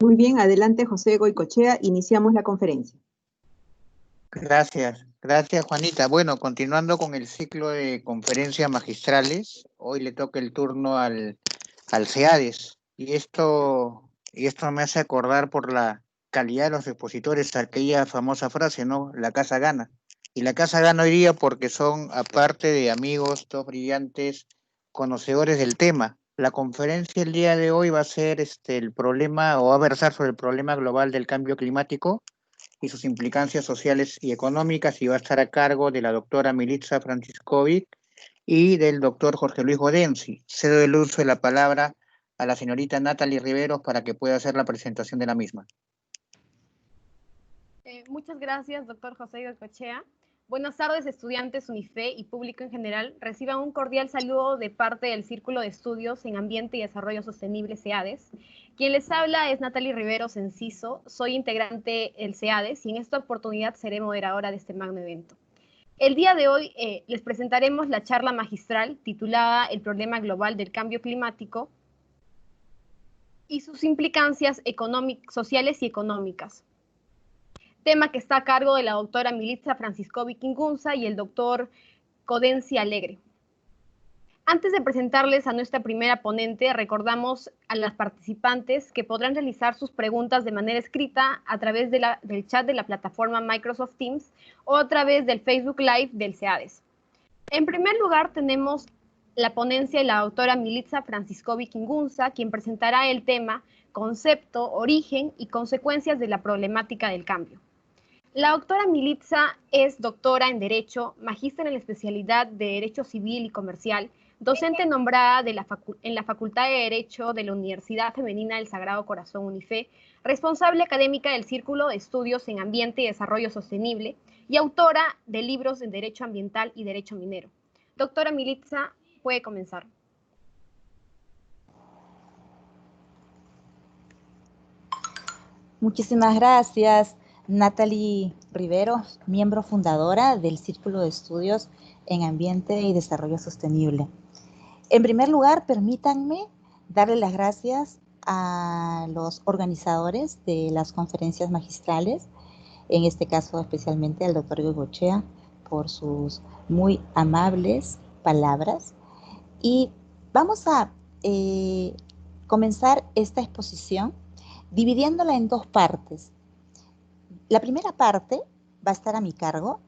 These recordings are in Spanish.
Muy bien, adelante José Goicoechea, iniciamos la conferencia. Gracias Juanita. Bueno, continuando con el ciclo de conferencias magistrales, hoy le toca el turno al CEADES y esto me hace acordar por la calidad de los expositores aquella famosa frase, ¿no? La casa gana. Y la casa gana hoy día porque son, aparte de amigos, todos brillantes, conocedores del tema. La conferencia el día de hoy va a ser el problema, o va a versar sobre el problema global del cambio climático y sus implicancias sociales y económicas, y va a estar a cargo de la doctora Militza Franciscovic y del doctor Jorge Luis Godensi. Cedo el uso de la palabra a la señorita Natalie Riveros para que pueda hacer la presentación de la misma. Muchas gracias, doctor José Goicoechea. Buenas tardes, estudiantes UNIFE y público en general. Reciban un cordial saludo de parte del Círculo de Estudios en Ambiente y Desarrollo Sostenible, CEADES. Quien les habla es Natalie Riveros Enciso, soy integrante del CEADES y en esta oportunidad seré moderadora de este magno evento. El día de hoy les presentaremos la charla magistral titulada El problema global del cambio climático y sus implicancias sociales y económicas, tema que está a cargo de la doctora Militza Franciscovic Ingunza y el doctor Godensi Alegre. Antes de presentarles a nuestra primera ponente, recordamos a las participantes que podrán realizar sus preguntas de manera escrita a través del chat de la plataforma Microsoft Teams o a través del Facebook Live del CEADES. En primer lugar, tenemos la ponencia de la doctora Militza Franciscovic Ingunza, quien presentará el tema Concepto, Origen y Consecuencias de la Problemática del Cambio. La doctora Militza es doctora en Derecho, magíster en la especialidad de Derecho Civil y Comercial, docente nombrada en la Facultad de Derecho de la Universidad Femenina del Sagrado Corazón UNIFE, responsable académica del Círculo de Estudios en Ambiente y Desarrollo Sostenible y autora de libros en Derecho Ambiental y Derecho Minero. Doctora Militza, puede comenzar. Muchísimas gracias, Natalie Riveros, miembro fundadora del Círculo de Estudios en Ambiente y Desarrollo Sostenible. En primer lugar, permítanme darle las gracias a los organizadores de las conferencias magistrales, en este caso especialmente al doctor Goicoechea, por sus muy amables palabras. Y vamos a comenzar esta exposición dividiéndola en dos partes. La primera parte va a estar a mi cargo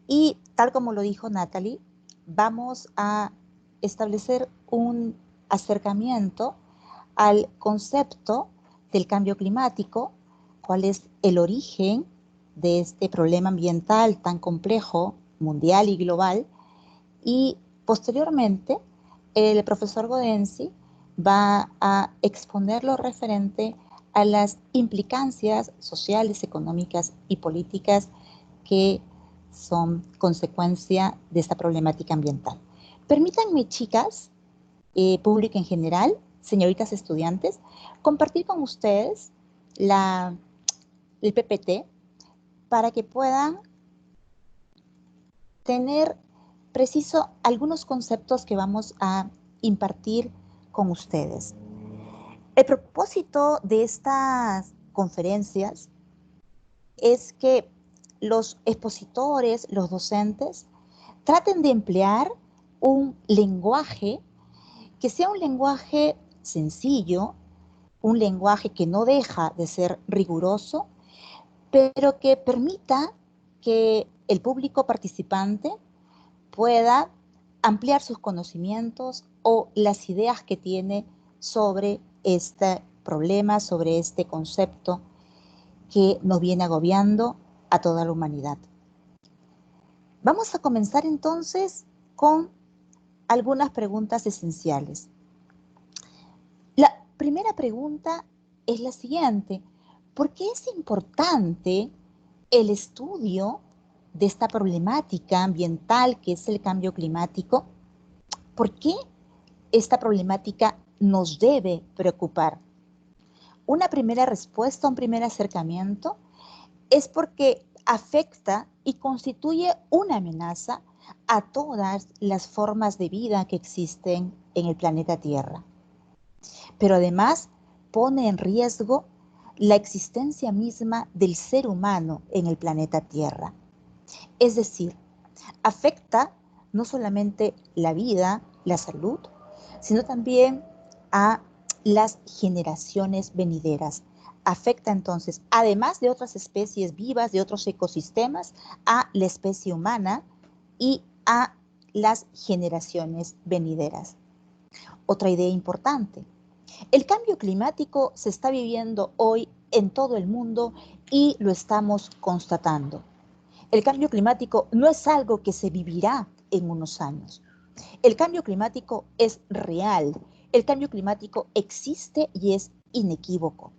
y, tal como lo dijo Natalie, vamos a establecer un acercamiento al concepto del cambio climático, cuál es el origen de este problema ambiental tan complejo, mundial y global, y posteriormente el profesor Godensi va a exponer lo referente a las implicancias sociales, económicas y políticas que son consecuencia de esta problemática ambiental. Permítanme, chicas, público en general, señoritas estudiantes, compartir con ustedes el PPT para que puedan tener preciso algunos conceptos que vamos a impartir con ustedes. El propósito de estas conferencias es que los expositores, los docentes, traten de emplear un lenguaje que sea un lenguaje sencillo, un lenguaje que no deja de ser riguroso, pero que permita que el público participante pueda ampliar sus conocimientos o las ideas que tiene sobre este problema, sobre este concepto que nos viene agobiando a toda la humanidad. Vamos a comenzar entonces con algunas preguntas esenciales. La primera pregunta es la siguiente: ¿por qué es importante el estudio de esta problemática ambiental que es el cambio climático? ¿Por qué esta problemática nos debe preocupar? Una primera respuesta, un primer acercamiento, es porque afecta y constituye una amenaza a todas las formas de vida que existen en el planeta Tierra. Pero además pone en riesgo la existencia misma del ser humano en el planeta Tierra. Es decir, afecta no solamente la vida, la salud, sino también a las generaciones venideras. Afecta entonces, además de otras especies vivas, de otros ecosistemas, a la especie humana y a las generaciones venideras. Otra idea importante. El cambio climático se está viviendo hoy en todo el mundo y lo estamos constatando. El cambio climático no es algo que se vivirá en unos años. El cambio climático es real. El cambio climático existe y es inequívoco.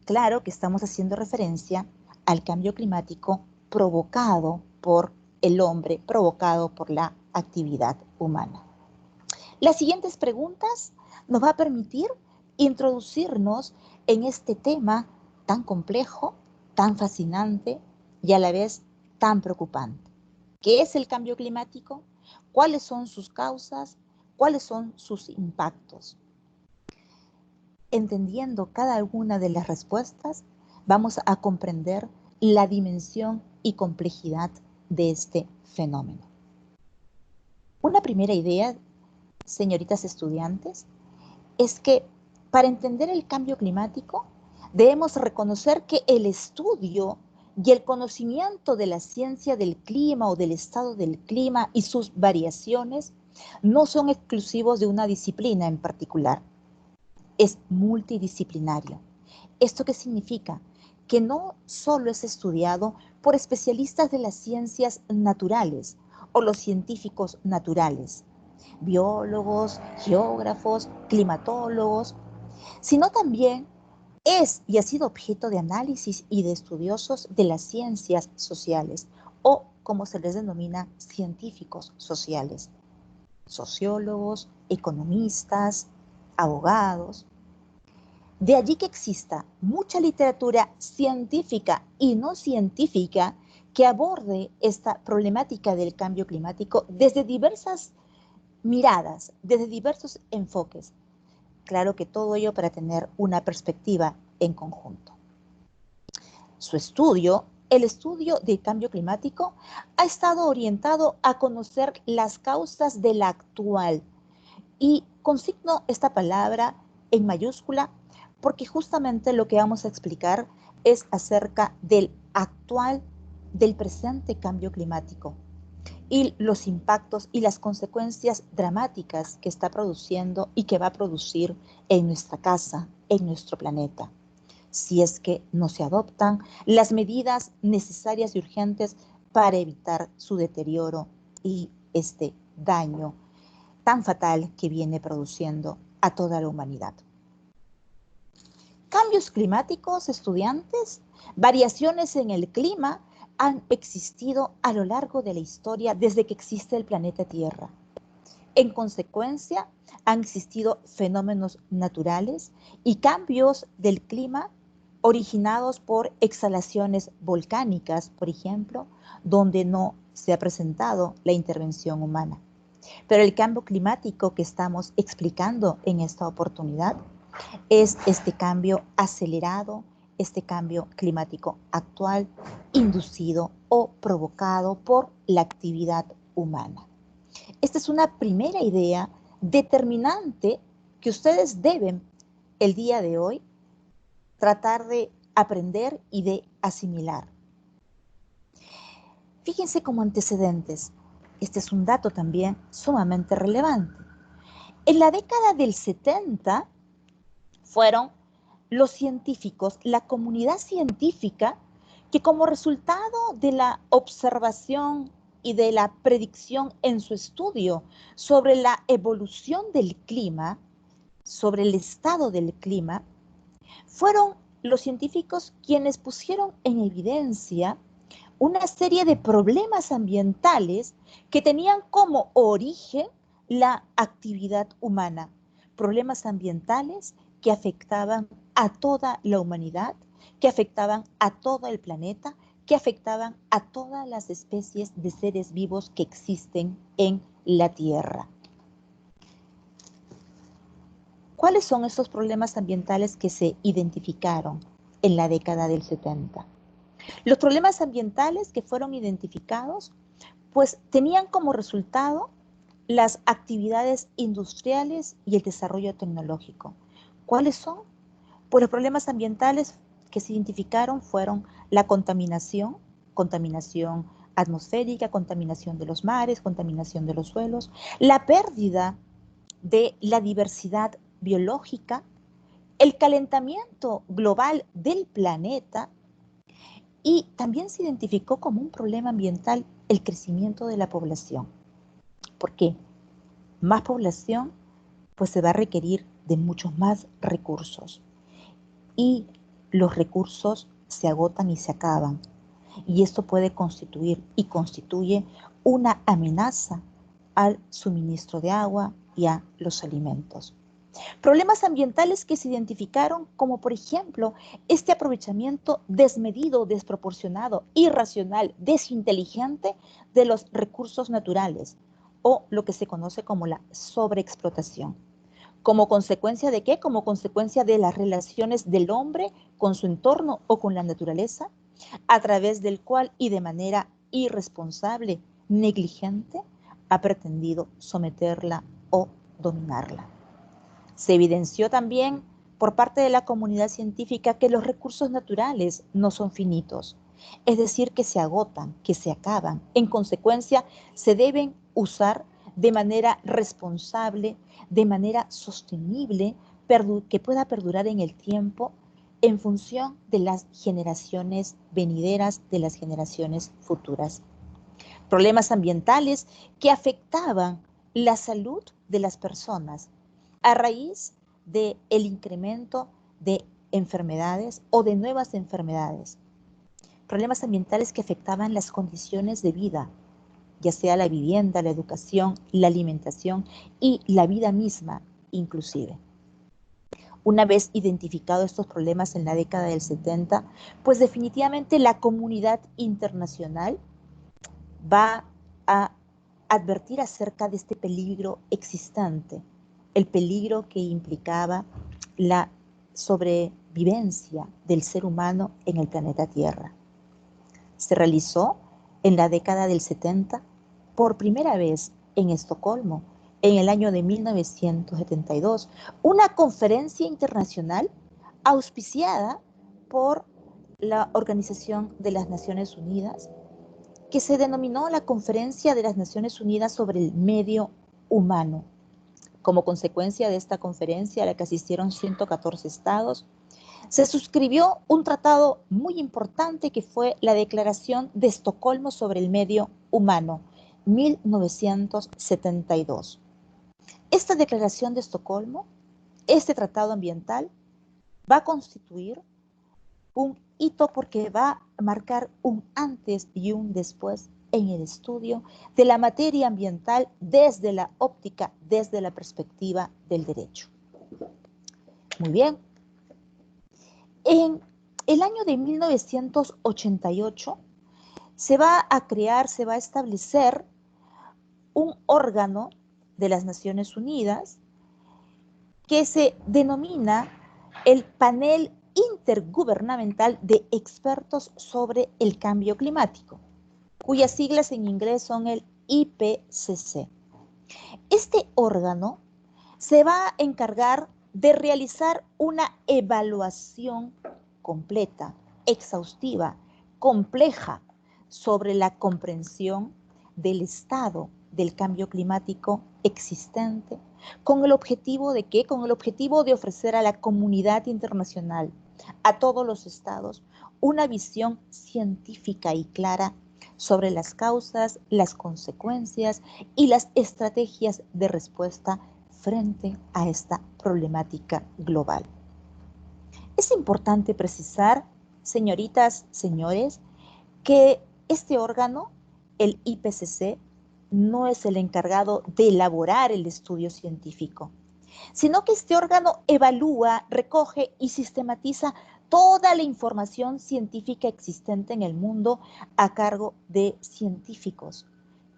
Claro que estamos haciendo referencia al cambio climático provocado por el hombre, provocado por la actividad humana. Las siguientes preguntas nos va a permitir introducirnos en este tema tan complejo, tan fascinante y a la vez tan preocupante. ¿Qué es el cambio climático? ¿Cuáles son sus causas? ¿Cuáles son sus impactos? Entendiendo cada una de las respuestas, vamos a comprender la dimensión y complejidad de este fenómeno. Una primera idea, señoritas estudiantes, es que para entender el cambio climático debemos reconocer que el estudio y el conocimiento de la ciencia del clima o del estado del clima y sus variaciones no son exclusivos de una disciplina en particular. Es multidisciplinario. ¿Esto qué significa? Que no solo es estudiado por especialistas de las ciencias naturales o los científicos naturales, biólogos, geógrafos, climatólogos, sino también es y ha sido objeto de análisis y de estudiosos de las ciencias sociales o, como se les denomina, científicos sociales, sociólogos, economistas, abogados. De allí que exista mucha literatura científica y no científica que aborde esta problemática del cambio climático desde diversas miradas, desde diversos enfoques. Claro que todo ello para tener una perspectiva en conjunto. Su estudio, el estudio del cambio climático, ha estado orientado a conocer las causas de la actual, y consigno esta palabra en mayúscula porque justamente lo que vamos a explicar es acerca del actual, del presente cambio climático y los impactos y las consecuencias dramáticas que está produciendo y que va a producir en nuestra casa, en nuestro planeta, si es que no se adoptan las medidas necesarias y urgentes para evitar su deterioro y este daño tan fatal que viene produciendo a toda la humanidad. Cambios climáticos, estudiantes, variaciones en el clima han existido a lo largo de la historia desde que existe el planeta Tierra. En consecuencia, han existido fenómenos naturales y cambios del clima originados por exhalaciones volcánicas, por ejemplo, donde no se ha presentado la intervención humana. Pero el cambio climático que estamos explicando en esta oportunidad es este cambio acelerado, este cambio climático actual, inducido o provocado por la actividad humana. Esta es una primera idea determinante que ustedes deben el día de hoy tratar de aprender y de asimilar. Fíjense como antecedentes. Este es un dato también sumamente relevante. En la década del 70 fueron los científicos, la comunidad científica, que como resultado de la observación y de la predicción en su estudio sobre la evolución del clima, sobre el estado del clima, fueron los científicos quienes pusieron en evidencia una serie de problemas ambientales que tenían como origen la actividad humana, problemas ambientales que afectaban a toda la humanidad, que afectaban a todo el planeta, que afectaban a todas las especies de seres vivos que existen en la Tierra. ¿Cuáles son estos problemas ambientales que se identificaron en la década del 70. Los problemas ambientales que fueron identificados, pues tenían como resultado las actividades industriales y el desarrollo tecnológico. ¿Cuáles son? Pues los problemas ambientales que se identificaron fueron la contaminación atmosférica, contaminación de los mares, contaminación de los suelos, la pérdida de la diversidad biológica, el calentamiento global del planeta, y también se identificó como un problema ambiental el crecimiento de la población. ¿Por qué? Más población, pues se va a requerir de muchos más recursos. Y los recursos se agotan y se acaban. Y esto puede constituir y constituye una amenaza al suministro de agua y a los alimentos. Problemas ambientales que se identificaron como, por ejemplo, este aprovechamiento desmedido, desproporcionado, irracional, desinteligente de los recursos naturales, o lo que se conoce como la sobreexplotación. ¿Como consecuencia de qué? Como consecuencia de las relaciones del hombre con su entorno o con la naturaleza, a través del cual y de manera irresponsable, negligente, ha pretendido someterla o dominarla. Se evidenció también por parte de la comunidad científica que los recursos naturales no son finitos, es decir, que se agotan, que se acaban. En consecuencia, se deben usar de manera responsable, de manera sostenible, que pueda perdurar en el tiempo en función de las generaciones venideras, de las generaciones futuras. Problemas ambientales que afectaban la salud de las personas a raíz del incremento de enfermedades o de nuevas enfermedades. Problemas ambientales que afectaban las condiciones de vida, ya sea la vivienda, la educación, la alimentación y la vida misma inclusive. Una vez identificados estos problemas en la década del 70, pues definitivamente la comunidad internacional va a advertir acerca de este peligro existente, el peligro que implicaba la sobrevivencia del ser humano en el planeta Tierra. Se realizó en la década del 70 por primera vez en Estocolmo, en el año de 1972, una conferencia internacional auspiciada por la Organización de las Naciones Unidas, que se denominó la Conferencia de las Naciones Unidas sobre el Medio Humano. Como consecuencia de esta conferencia, a la que asistieron 114 estados, se suscribió un tratado muy importante que fue la Declaración de Estocolmo sobre el Medio Humano, 1972. Esta Declaración de Estocolmo, este tratado ambiental, va a constituir un hito porque va a marcar un antes y un después en el estudio de la materia ambiental desde la óptica, desde la perspectiva del derecho. Muy bien. En el año de 1988 se va a crear, se va a establecer un órgano de las Naciones Unidas que se denomina el Panel Intergubernamental de Expertos sobre el Cambio Climático, cuyas siglas en inglés son el IPCC. Este órgano se va a encargar de realizar una evaluación completa, exhaustiva, compleja sobre la comprensión del estado del cambio climático existente, con el objetivo de ¿qué? Con el objetivo de ofrecer a la comunidad internacional, a todos los estados, una visión científica y clara sobre las causas, las consecuencias y las estrategias de respuesta frente a esta problemática global. Es importante precisar, señoritas, señores, que este órgano, el IPCC, no es el encargado de elaborar el estudio científico, sino que este órgano evalúa, recoge y sistematiza toda la información científica existente en el mundo a cargo de científicos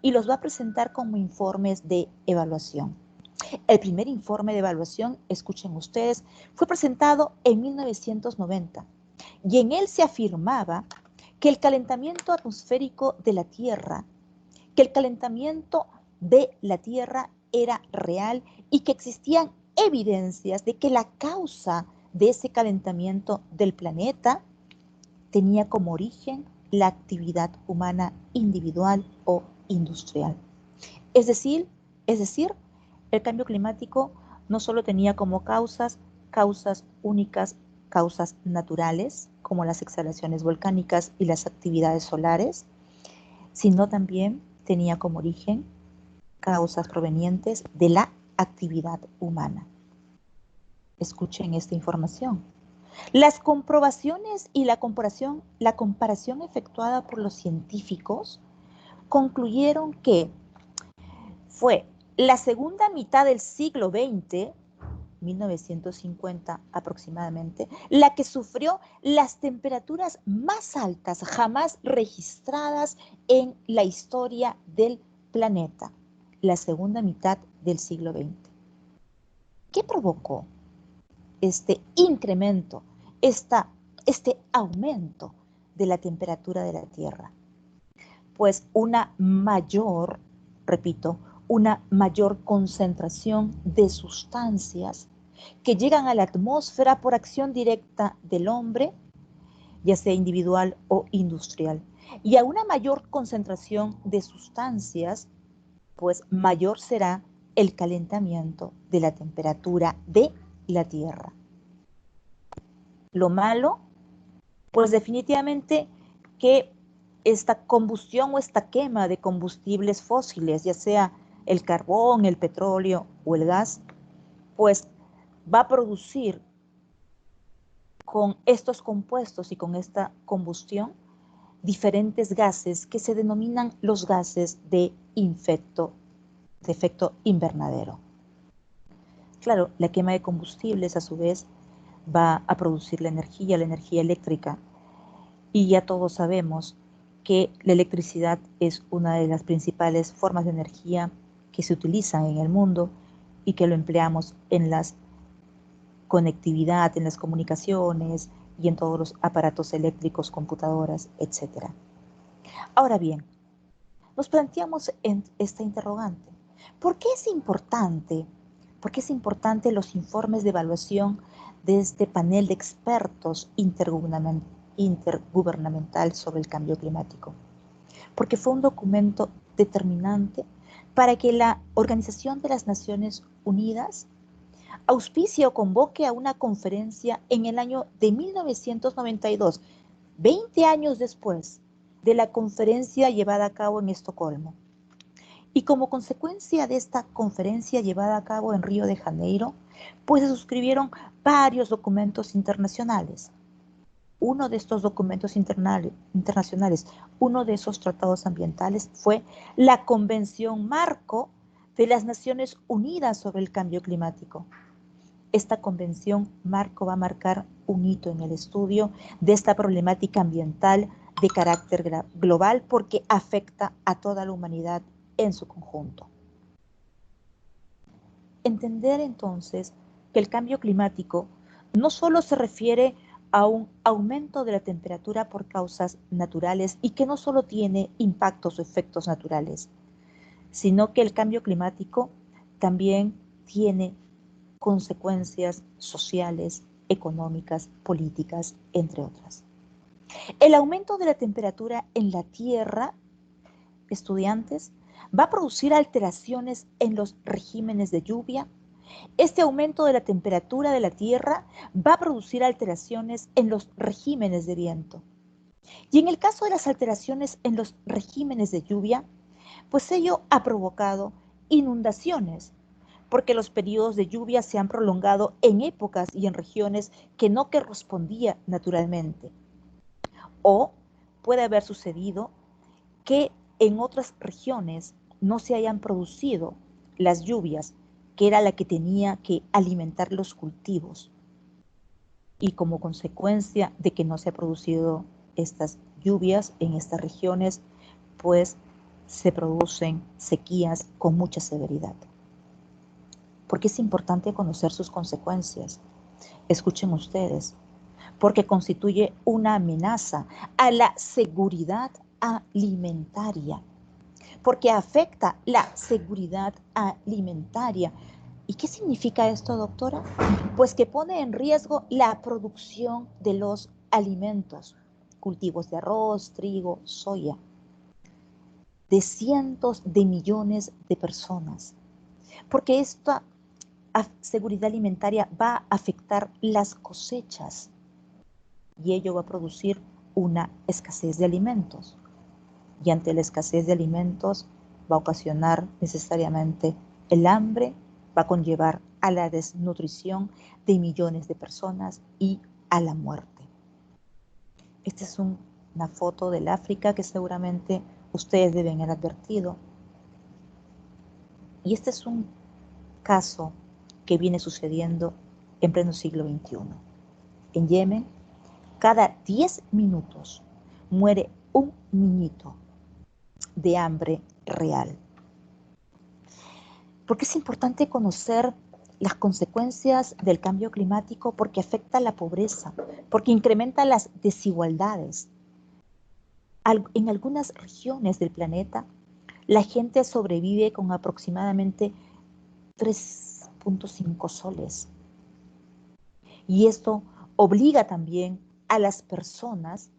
y los va a presentar como informes de evaluación. El primer informe de evaluación, escuchen ustedes, fue presentado en 1990 y en él se afirmaba que el calentamiento atmosférico de la Tierra, era real y que existían evidencias de que la causa de ese calentamiento del planeta tenía como origen la actividad humana individual o industrial. Es decir, el cambio climático no solo tenía como causas únicas, causas naturales, como las exhalaciones volcánicas y las actividades solares, sino también tenía como origen causas provenientes de la actividad humana. Escuchen esta información. Las comprobaciones y la comparación efectuada por los científicos concluyeron que fue la segunda mitad del siglo XX, 1950 aproximadamente, la que sufrió las temperaturas más altas jamás registradas en la historia del planeta. La segunda mitad del siglo XX. ¿Qué provocó este incremento, este aumento de la temperatura de la Tierra? Pues una mayor concentración de sustancias que llegan a la atmósfera por acción directa del hombre, ya sea individual o industrial. Y a una mayor concentración de sustancias, pues mayor será el calentamiento de la temperatura de la Tierra. Lo malo, pues definitivamente que esta combustión o esta quema de combustibles fósiles, ya sea el carbón, el petróleo o el gas, pues va a producir con estos compuestos y con esta combustión diferentes gases que se denominan los gases de efecto invernadero. Claro, la quema de combustibles a su vez va a producir la energía eléctrica, y ya todos sabemos que la electricidad es una de las principales formas de energía que se utilizan en el mundo y que lo empleamos en la conectividad, en las comunicaciones y en todos los aparatos eléctricos, computadoras, etc. Ahora bien, nos planteamos esta interrogante. ¿Por qué es importante los informes de evaluación de este panel de expertos intergubernamental sobre el cambio climático? Porque fue un documento determinante para que la Organización de las Naciones Unidas auspicie o convoque a una conferencia en el año de 1992, 20 años después de la conferencia llevada a cabo en Estocolmo. Y como consecuencia de esta conferencia llevada a cabo en Río de Janeiro, pues se suscribieron varios documentos internacionales. Uno de estos documentos internacionales, uno de esos tratados ambientales fue la Convención Marco de las Naciones Unidas sobre el Cambio Climático. Esta Convención Marco va a marcar un hito en el estudio de esta problemática ambiental de carácter global porque afecta a toda la humanidad en su conjunto. Entender entonces que el cambio climático no solo se refiere a un aumento de la temperatura por causas naturales y que no solo tiene impactos o efectos naturales, sino que el cambio climático también tiene consecuencias sociales, económicas, políticas, entre otras. El aumento de la temperatura en la Tierra, estudiantes, va a producir alteraciones en los regímenes de lluvia. Este aumento de la temperatura de la Tierra va a producir alteraciones en los regímenes de viento. Y en el caso de las alteraciones en los regímenes de lluvia, pues ello ha provocado inundaciones, porque los periodos de lluvia se han prolongado en épocas y en regiones que no correspondía naturalmente. O puede haber sucedido que en otras regiones no se hayan producido las lluvias, que era la que tenía que alimentar los cultivos. Y como consecuencia de que no se han producido estas lluvias en estas regiones, pues se producen sequías con mucha severidad. Porque es importante conocer sus consecuencias. Escuchen ustedes, porque constituye una amenaza a la seguridad alimentaria, porque afecta la seguridad alimentaria. ¿Y qué significa esto, doctora? Pues que pone en riesgo la producción de los alimentos, cultivos de arroz, trigo, soya, de cientos de millones de personas, porque esta seguridad alimentaria va a afectar las cosechas y ello va a producir una escasez de alimentos. Y ante la escasez de alimentos va a ocasionar necesariamente el hambre, va a conllevar a la desnutrición de millones de personas y a la muerte. Esta es una foto del África que seguramente ustedes deben haber advertido. Y este es un caso que viene sucediendo en pleno siglo XXI. En Yemen, cada 10 minutos muere un niñito de hambre real. Porque es importante conocer las consecuencias del cambio climático, porque afecta la pobreza, porque incrementa las desigualdades. En algunas regiones del planeta, la gente sobrevive con aproximadamente 3.5 soles. Y esto obliga también a las personas,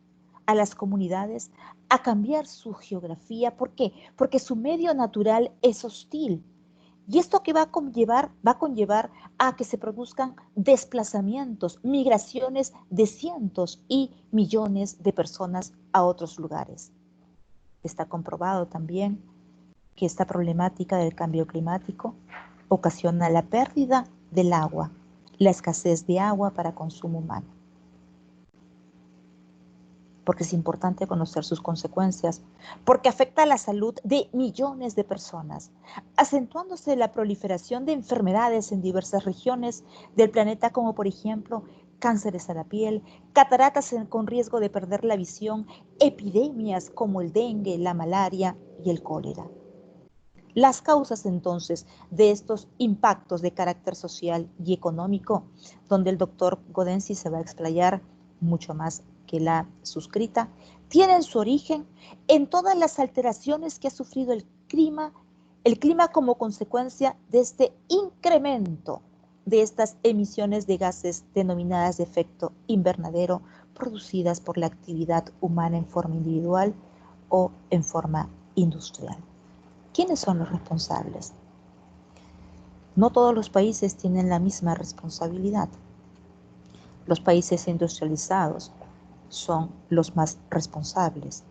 a las comunidades, a cambiar su geografía. ¿Por qué? Porque su medio natural es hostil. Y esto que va a conllevar a que se produzcan desplazamientos, migraciones de cientos y millones de personas a otros lugares. Está comprobado también que esta problemática del cambio climático ocasiona la pérdida del agua, la escasez de agua para consumo humano. Porque es importante conocer sus consecuencias, porque afecta a la salud de millones de personas, acentuándose la proliferación de enfermedades en diversas regiones del planeta, como por ejemplo cánceres a la piel, cataratas con riesgo de perder la visión, epidemias como el dengue, la malaria y el cólera. Las causas entonces de estos impactos de carácter social y económico, donde el doctor Godensi se va a explayar mucho más que la suscrita, tienen su origen en todas las alteraciones que ha sufrido el clima como consecuencia de este incremento de estas emisiones de gases denominadas de efecto invernadero, producidas por la actividad humana en forma individual o en forma industrial. ¿Quiénes son los responsables? No todos los países tienen la misma responsabilidad. Los países industrializados son los más responsables.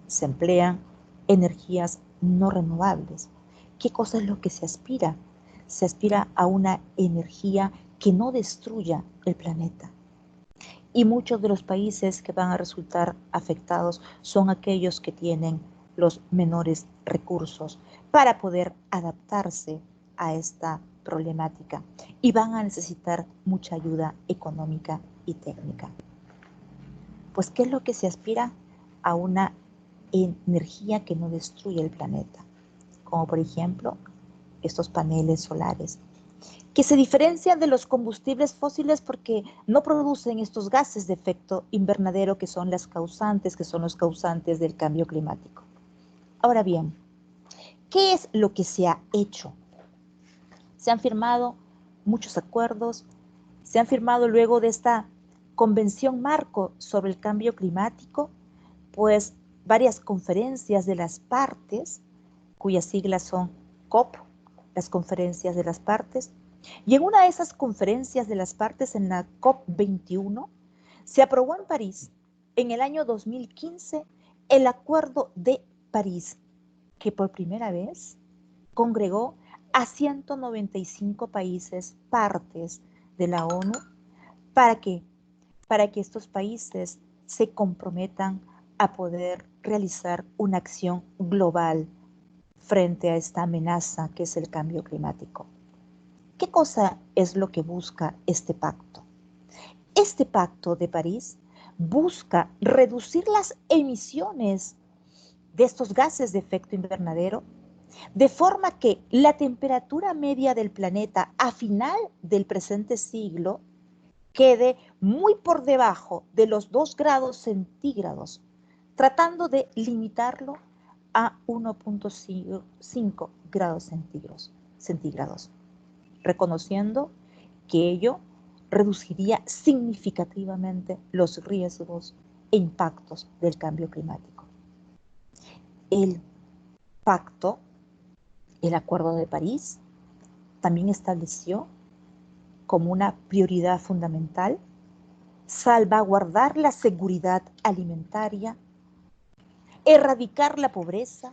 Se emplean energías no renovables. ¿Qué cosa es lo que se aspira? Se aspira a una energía que no destruya el planeta. Y muchos de los países que van a resultar afectados son aquellos que tienen los menores recursos para poder adaptarse a esta problemática y van a necesitar mucha ayuda económica y técnica. Pues, ¿qué es lo que se aspira? A una energía que no destruye el planeta, como por ejemplo estos paneles solares, que se diferencian de los combustibles fósiles porque no producen estos gases de efecto invernadero que son los causantes del cambio climático. Ahora bien, ¿qué es lo que se ha hecho? Se han firmado muchos acuerdos, se han firmado luego de esta Convención Marco sobre el Cambio Climático, pues varias conferencias de las partes, cuyas siglas son COP, las conferencias de las partes, y en una de esas conferencias de las partes, en la COP21, se aprobó en París, en el año 2015, el Acuerdo de París, que por primera vez congregó a 195 países partes de la ONU para que estos países se comprometan a poder realizar una acción global frente a esta amenaza que es el cambio climático. ¿Qué cosa es lo que busca este pacto? Este pacto de París busca reducir las emisiones de estos gases de efecto invernadero, de forma que la temperatura media del planeta a final del presente siglo quede muy por debajo de los 2 grados centígrados, tratando de limitarlo a 1.5 grados centígrados, reconociendo que ello reduciría significativamente los riesgos e impactos del cambio climático. El pacto, el Acuerdo de París, también estableció como una prioridad fundamental salvaguardar la seguridad alimentaria, erradicar la pobreza,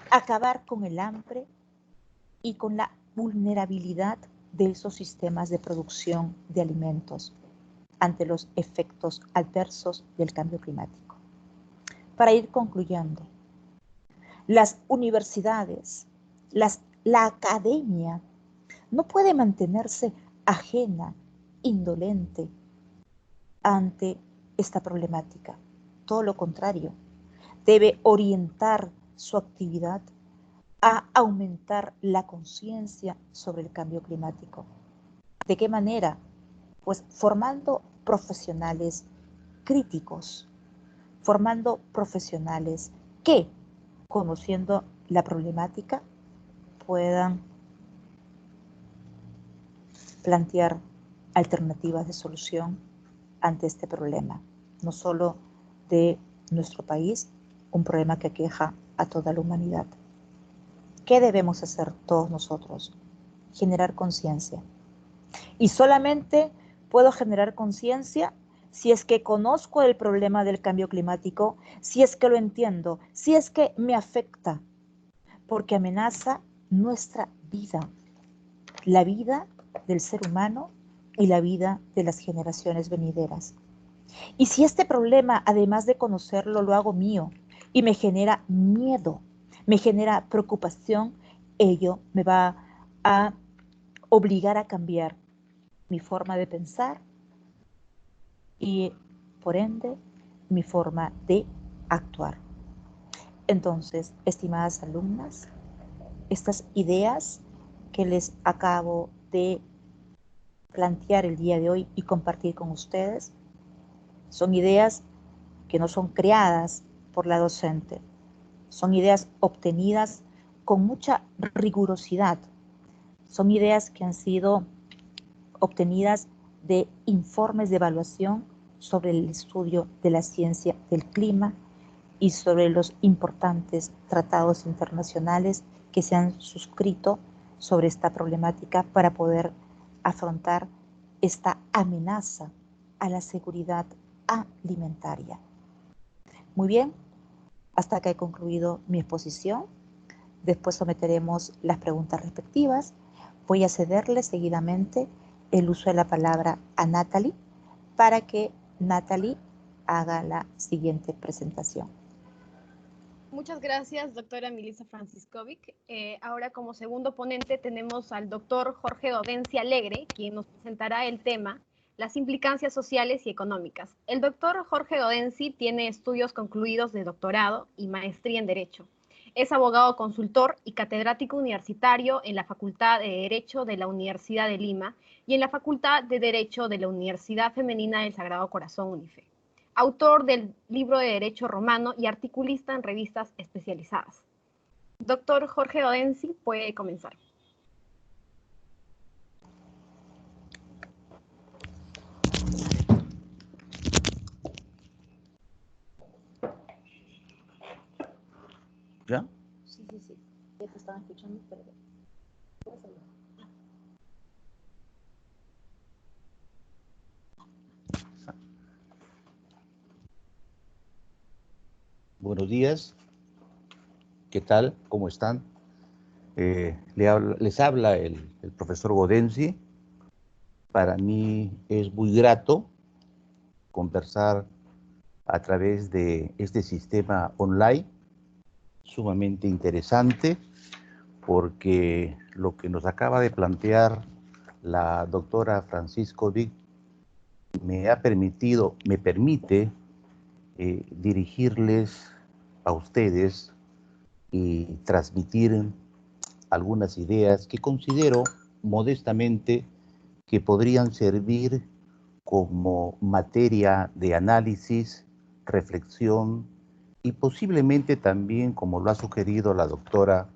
acabar con el hambre y con la vulnerabilidad de esos sistemas de producción de alimentos ante los efectos adversos del cambio climático. Para ir concluyendo, las universidades, la academia no puede mantenerse ajena, indolente ante esta problemática. Todo lo contrario, debe orientar su actividad a aumentar la conciencia sobre el cambio climático. ¿De qué manera? Pues formando profesionales críticos, formando profesionales que, conociendo la problemática, puedan plantear alternativas de solución ante este problema, no solo de nuestro país, un problema que aqueja a toda la humanidad. ¿Qué debemos hacer todos nosotros? Generar conciencia. Y solamente puedo generar conciencia si es que conozco el problema del cambio climático, si es que lo entiendo, si es que me afecta, porque amenaza nuestra vida, la vida del ser humano y la vida de las generaciones venideras. Y si este problema, además de conocerlo, lo hago mío y me genera miedo, me genera preocupación, ello me va a obligar a cambiar mi forma de pensar y, por ende, mi forma de actuar. Entonces, estimadas alumnas, estas ideas que les acabo de plantear el día de hoy y compartir con ustedes son ideas que no son creadas por la docente, son ideas obtenidas con mucha rigurosidad, son ideas que han sido obtenidas de informes de evaluación sobre el estudio de la ciencia del clima y sobre los importantes tratados internacionales que se han suscrito sobre esta problemática para poder afrontar esta amenaza a la seguridad alimentaria. Muy bien, hasta acá he concluido mi exposición. Después someteremos las preguntas respectivas. Voy a cederle seguidamente el uso de la palabra a Natalie para que Natalie haga la siguiente presentación. Muchas gracias, doctora Milissa Franciscovic. Ahora, como segundo ponente, tenemos al doctor Jorge Gaudensi Alegre, quien nos presentará el tema las implicancias sociales y económicas. El doctor Jorge Gaudensi tiene estudios concluidos de doctorado y maestría en Derecho. Es abogado consultor y catedrático universitario en la Facultad de Derecho de la Universidad de Lima y en la Facultad de Derecho de la Universidad Femenina del Sagrado Corazón UNIFE. Autor del libro de Derecho Romano y articulista en revistas especializadas. Doctor Jorge Gaudensi, puede comenzar. ¿Ya? Sí. Ya te estaban escuchando, pero... Buenos días. ¿Qué tal? ¿Cómo están? Les habla el profesor Gaudensi. Para mí es muy grato conversar a través de este sistema online, sumamente interesante, porque lo que nos acaba de plantear la doctora Franciscovic me permite dirigirles a ustedes y transmitir algunas ideas que considero modestamente que podrían servir como materia de análisis, reflexión y posiblemente también, como lo ha sugerido la doctora,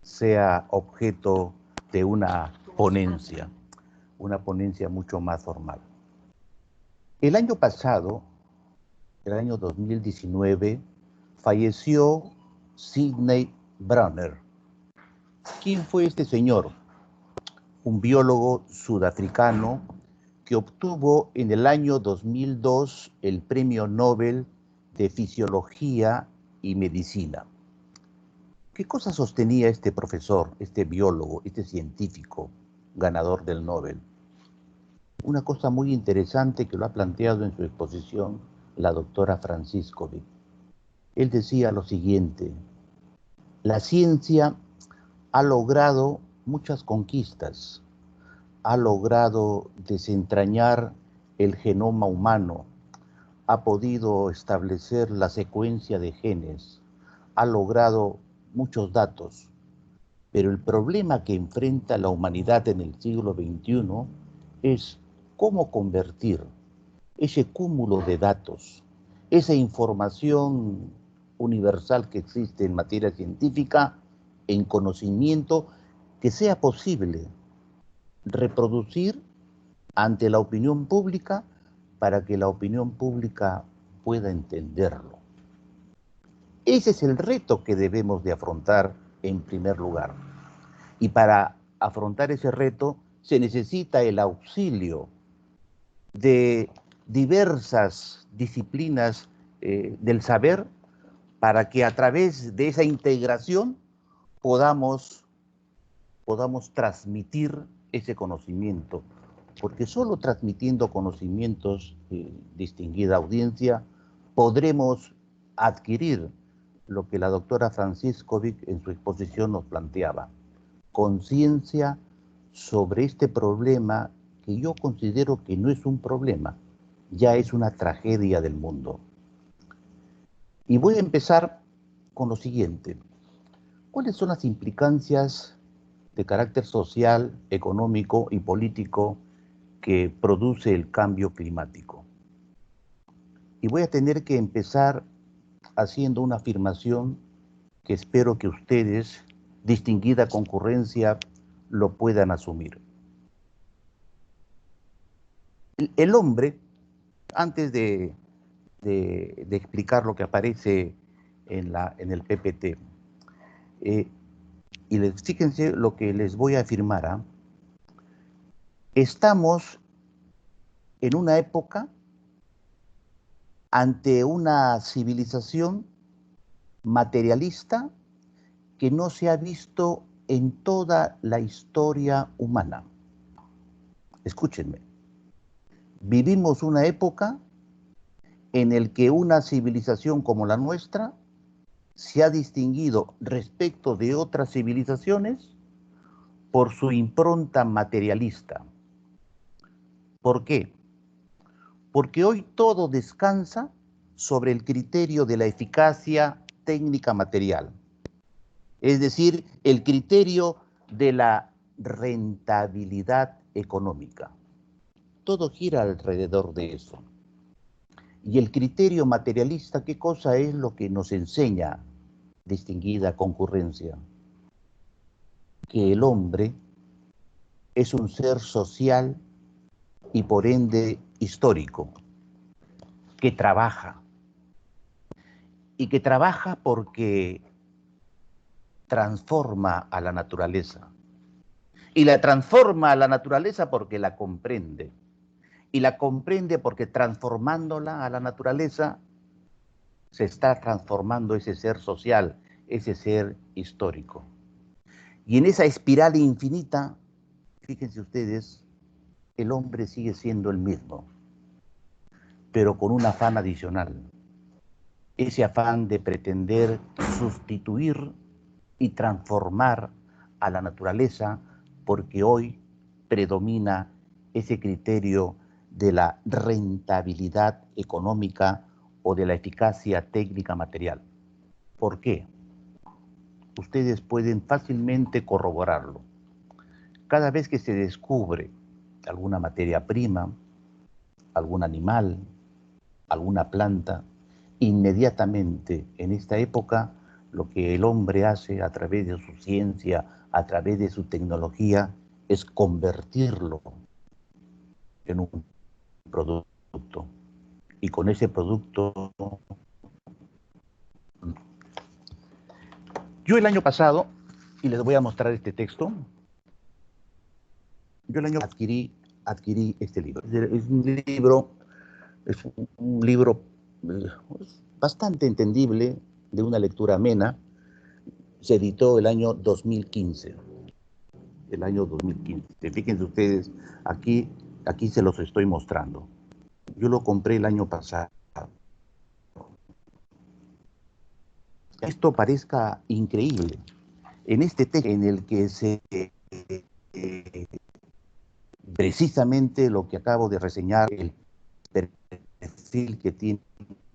sea objeto de una ponencia mucho más formal. El año pasado, el año 2019, falleció Sidney Brunner. ¿Quién fue este señor? Un biólogo sudafricano que obtuvo en el año 2002 el Premio Nobel de Fisiología y Medicina. ¿Qué cosa sostenía este profesor, este biólogo, este científico ganador del Nobel? Una cosa muy interesante que lo ha planteado en su exposición la doctora Franciscovic. Él decía lo siguiente: la ciencia ha logrado muchas conquistas, ha logrado desentrañar el genoma humano, ha podido establecer la secuencia de genes, ha logrado muchos datos, pero el problema que enfrenta la humanidad en el siglo XXI es cómo convertir ese cúmulo de datos, esa información universal que existe en materia científica, en conocimiento que sea posible reproducir ante la opinión pública para que la opinión pública pueda entenderlo. Ese es el reto que debemos de afrontar en primer lugar. Y para afrontar ese reto se necesita el auxilio de diversas disciplinas del saber para que a través de esa integración podamos transmitir ese conocimiento, porque solo transmitiendo conocimientos, distinguida audiencia, podremos adquirir lo que la doctora Franciscovic en su exposición nos planteaba: conciencia sobre este problema que yo considero que no es un problema, ya es una tragedia del mundo. Y voy a empezar con lo siguiente: ¿cuáles son las implicancias de carácter social, económico y político que produce el cambio climático? Y voy a tener que empezar haciendo una afirmación que espero que ustedes, distinguida concurrencia, lo puedan asumir. El hombre, antes de explicar lo que aparece en el PPT, y fíjense lo que les voy a afirmar, estamos en una época ante una civilización materialista que no se ha visto en toda la historia humana. Escúchenme, vivimos una época en la que una civilización como la nuestra se ha distinguido respecto de otras civilizaciones por su impronta materialista. ¿Por qué? Porque hoy todo descansa sobre el criterio de la eficacia técnica material, es decir, el criterio de la rentabilidad económica. Todo gira alrededor de eso. Y el criterio materialista, ¿qué cosa es lo que nos enseña, distinguida concurrencia? Que el hombre es un ser social y por ende histórico, que trabaja. Y que trabaja porque transforma a la naturaleza. Y la transforma a la naturaleza porque la comprende. Y la comprende porque transformándola a la naturaleza se está transformando ese ser social, ese ser histórico. Y en esa espiral infinita, fíjense ustedes, el hombre sigue siendo el mismo, pero con un afán adicional. Ese afán de pretender sustituir y transformar a la naturaleza, porque hoy predomina ese criterio de la rentabilidad económica o de la eficacia técnica material. ¿Por qué? Ustedes pueden fácilmente corroborarlo. Cada vez que se descubre alguna materia prima, algún animal, alguna planta, inmediatamente en esta época lo que el hombre hace a través de su ciencia, a través de su tecnología, es convertirlo en un producto. Y con ese producto, yo el año pasado, y les voy a mostrar este texto, yo el año adquirí este libro. Es un libro bastante entendible, de una lectura amena. Se editó el año 2015. El año 2015. Fíjense ustedes, aquí se los estoy mostrando. Yo lo compré el año pasado. Esto parezca increíble. En este texto en el que se precisamente lo que acabo de reseñar, el perfil que tiene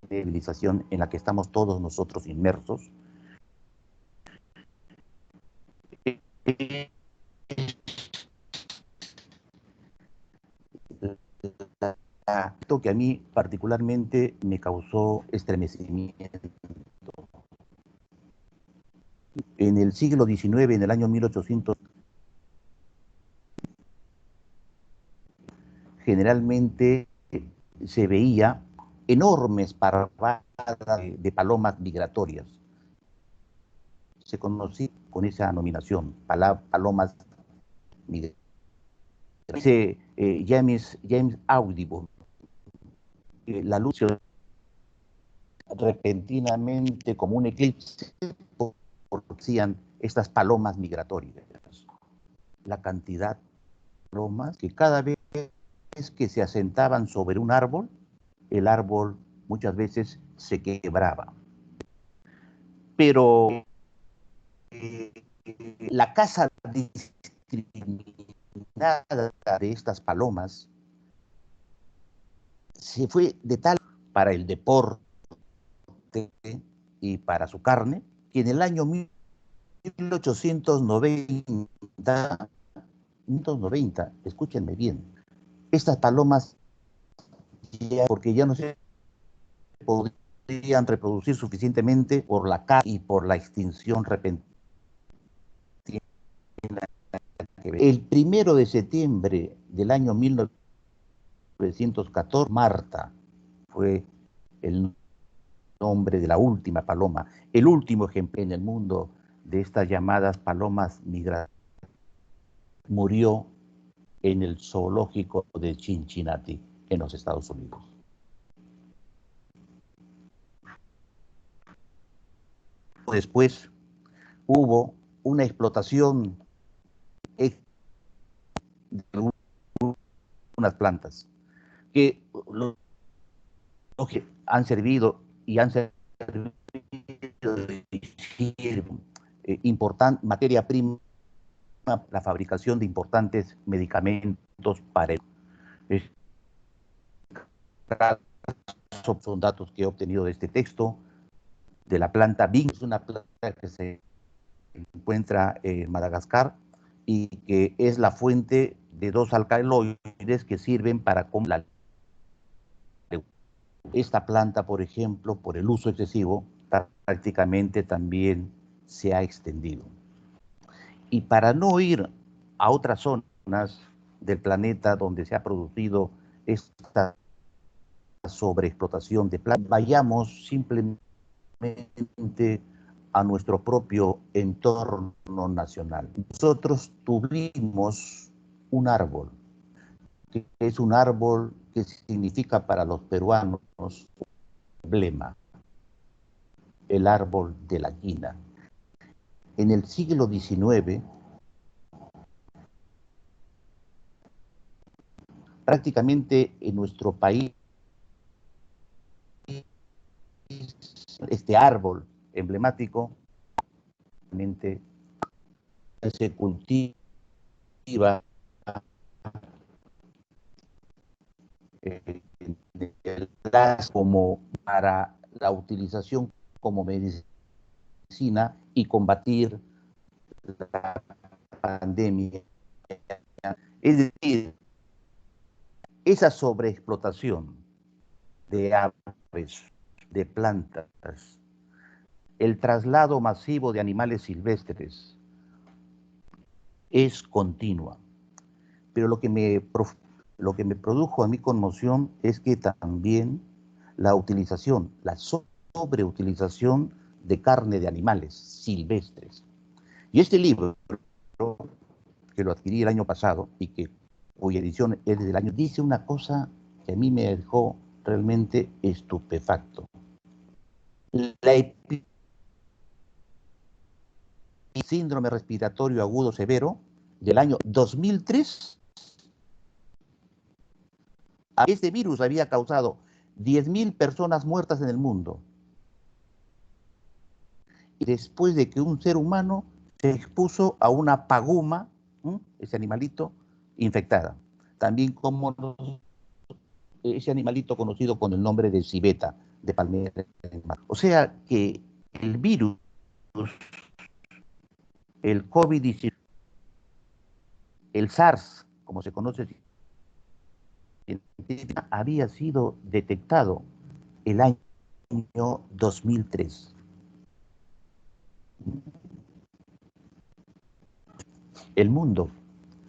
la civilización en la que estamos todos nosotros inmersos, esto que a mí particularmente me causó estremecimiento. En el siglo XIX, en el año 1800, generalmente se veía enormes parvadas de palomas migratorias. Se conocía con esa nominación, palomas migratorias. Dice James Audubon, la luz repentinamente como un eclipse producían estas palomas migratorias. La cantidad de palomas que cada vez que se asentaban sobre un árbol, el árbol muchas veces se quebraba. Pero la caza discriminada de estas palomas se fue de tal para el deporte y para su carne, que en el año 1890, escúchenme bien, estas palomas, porque ya no se podrían reproducir suficientemente por la caza y por la extinción repentina. El 1 de septiembre del año 1914, Marta fue el nombre de la última paloma, el último ejemplar en el mundo de estas llamadas palomas migratorias. Murió en el zoológico de Cincinnati, en los Estados Unidos. Después hubo una explotación de algunas plantas que han servido y han servido de materia prima la fabricación de importantes medicamentos para el... Son datos que he obtenido de este texto, de la planta Bing, es una planta que se encuentra en Madagascar y que es la fuente de 2 alcaloides que sirven para combatir esta planta, por ejemplo, por el uso excesivo, prácticamente también se ha extendido. Y para no ir a otras zonas del planeta donde se ha producido esta sobreexplotación de plantas, vayamos simplemente a nuestro propio entorno nacional. Nosotros tuvimos un árbol, que es un árbol que significa para los peruanos emblema, el árbol de la quina. En el siglo XIX, prácticamente en nuestro país, este árbol emblemático se cultiva como para la utilización como medicina y combatir la pandemia. Es decir, esa sobreexplotación de aves, de plantas, el traslado masivo de animales silvestres es continua. Pero lo que me produjo a mí conmoción es que también la utilización, la sobreutilización de carne de animales silvestres. Y este libro, que lo adquirí el año pasado y cuya edición es del año, dice una cosa que a mí me dejó realmente estupefacto. La síndrome respiratorio agudo severo del año 2003, este virus había causado 10.000 personas muertas en el mundo. Y después de que un ser humano se expuso a una paguma, ese animalito, infectada. También como ese animalito conocido con el nombre de civeta, de palmera. O sea que el virus, el COVID-19, el SARS, como se conoce, había sido detectado el año 2003. El mundo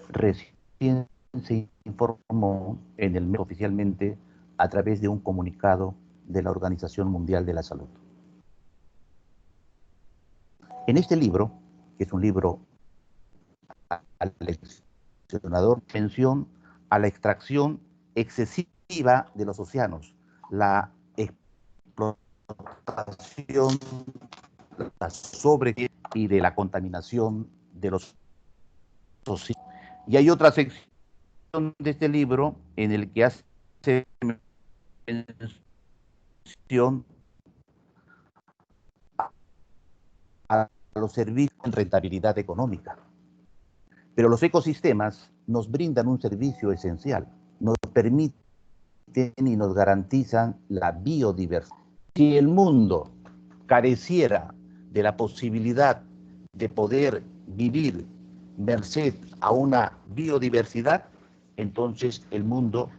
recién se informó en el mes oficialmente a través de un comunicado de la Organización Mundial de la Salud. En este libro, que es un libro aleccionador, mención a la extracción excesiva de los océanos, la explotación, la sobre y de la contaminación de los océanos. Y hay otra sección de este libro en el que hace mención a los servicios con rentabilidad económica. Pero los ecosistemas nos brindan un servicio esencial, nos permiten y nos garantizan la biodiversidad. Si el mundo careciera de la posibilidad de poder vivir merced a una biodiversidad, entonces el mundo.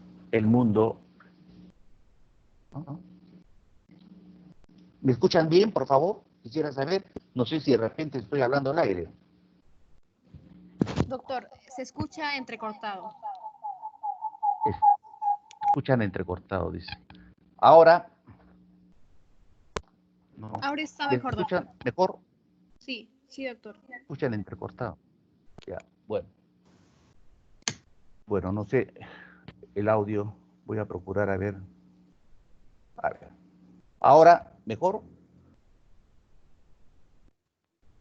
¿Me escuchan bien, por favor? Quisiera saber, no sé si de repente estoy hablando al aire. Doctor, se escucha entrecortado. Escuchan entrecortado, dice. Ahora. No. Ahora está mejor, doctor. ¿Escuchan mejor? Sí, doctor. Escuchan entrecortado. Ya, bueno. Bueno, no sé, el audio, voy a procurar a ver. A ver. Ahora, ¿mejor?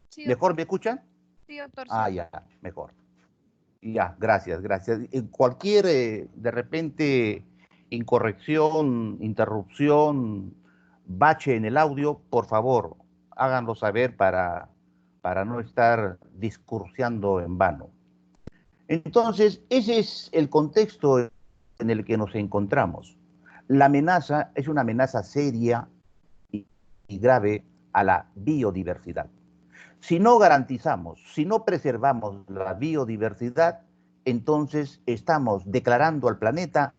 Sí, ¿Mejor me escuchan? Sí, doctor. Ah, ya, mejor. Ya, gracias. En cualquier, de repente, incorrección, interrupción, bache en el audio, por favor, háganlo saber para no estar discursiando en vano. Entonces, ese es el contexto en el que nos encontramos. La amenaza es una amenaza seria y grave a la biodiversidad. Si no garantizamos, si no preservamos la biodiversidad, entonces estamos declarando al planeta,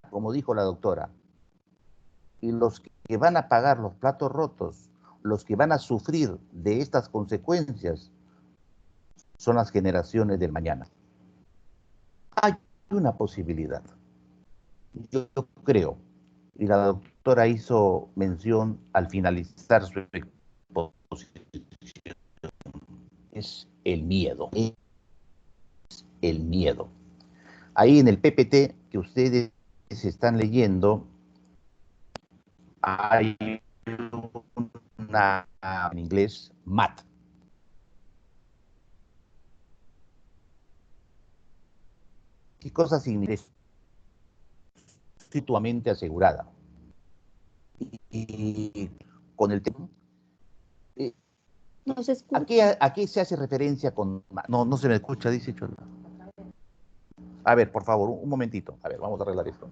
como dijo la doctora, y los que van a pagar los platos rotos, los que van a sufrir de estas consecuencias, son las generaciones del mañana. Hay una posibilidad, yo creo, y la doctora hizo mención al finalizar su exposición, es el miedo. El miedo. Ahí en el PPT que ustedes están leyendo, hay una, en inglés, MAT. ¿Qué cosa significa? Situamente asegurada. Y con el tema, No se escucha. ¿a qué se hace referencia con? No se me escucha, dice Chola. A ver, por favor, un momentito. A ver, vamos a arreglar esto.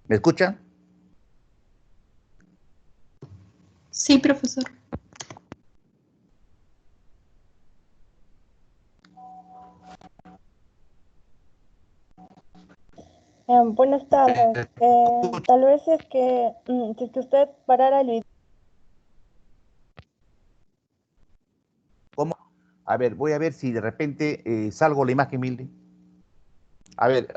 ¿Me escuchan? Sí, profesor. Buenas tardes. Tal vez si es que usted parara el video. ¿Cómo? A ver, voy a ver si de repente salgo la imagen, Mildy. A ver,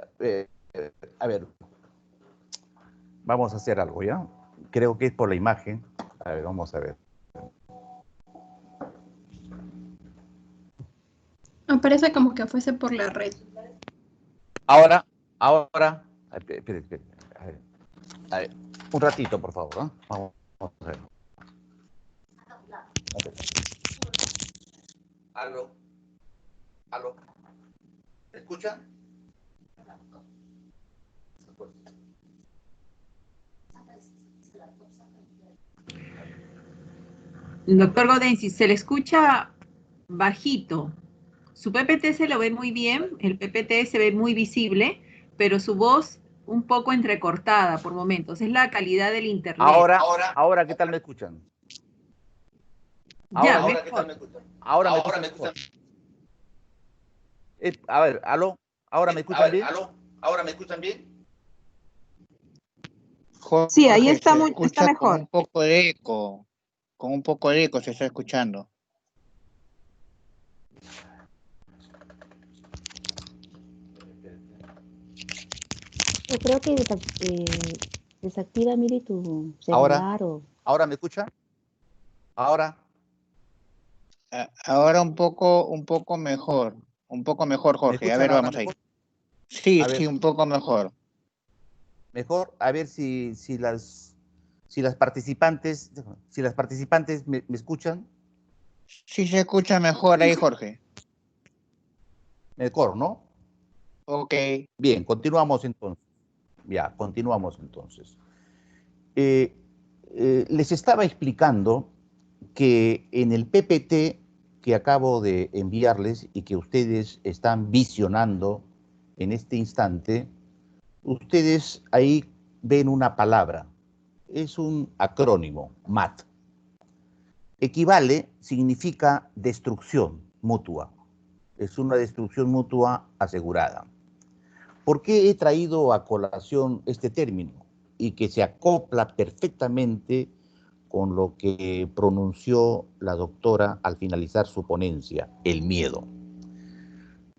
vamos a hacer algo, ¿ya? Creo que es por la imagen. A ver, vamos a ver. Parece como que fuese por la red. Ahora. Espere. A ver, un ratito, por favor, ¿eh? Vamos a ver. Aló. ¿Me escuchan? Doctor Godensi, se le escucha bajito. Su PPT se lo ve muy bien, el PPT se ve muy visible, pero su voz un poco entrecortada por momentos. Es la calidad del internet. Ahora, ¿qué tal me escuchan? Ahora, ¿qué tal me escuchan? Ahora me escuchan. A ver, aló, ¿ahora me escuchan bien? ¿Ahora me escuchan bien? Sí, ahí Jorge, está se está escucha mejor. con un poco de eco. Con un poco de eco se está escuchando. Yo creo que desactiva, Miri, tu celular ¿Ahora me escucha? ¿Ahora? Ahora un poco mejor. Un poco mejor, Jorge. A ver, vamos ahí. Sí, un poco mejor. Mejor, a ver si las participantes me escuchan. Sí se escucha mejor ahí, Jorge. Mejor, ¿no? Ok. Bien, continuamos entonces. Les estaba explicando que en el PPT que acabo de enviarles y que ustedes están visionando en este instante, ustedes ahí ven una palabra. Es un acrónimo, MAT. Equivale, significa destrucción mutua. Es una destrucción mutua asegurada. ¿Por qué he traído a colación este término? Y que se acopla perfectamente con lo que pronunció la doctora al finalizar su ponencia, el miedo.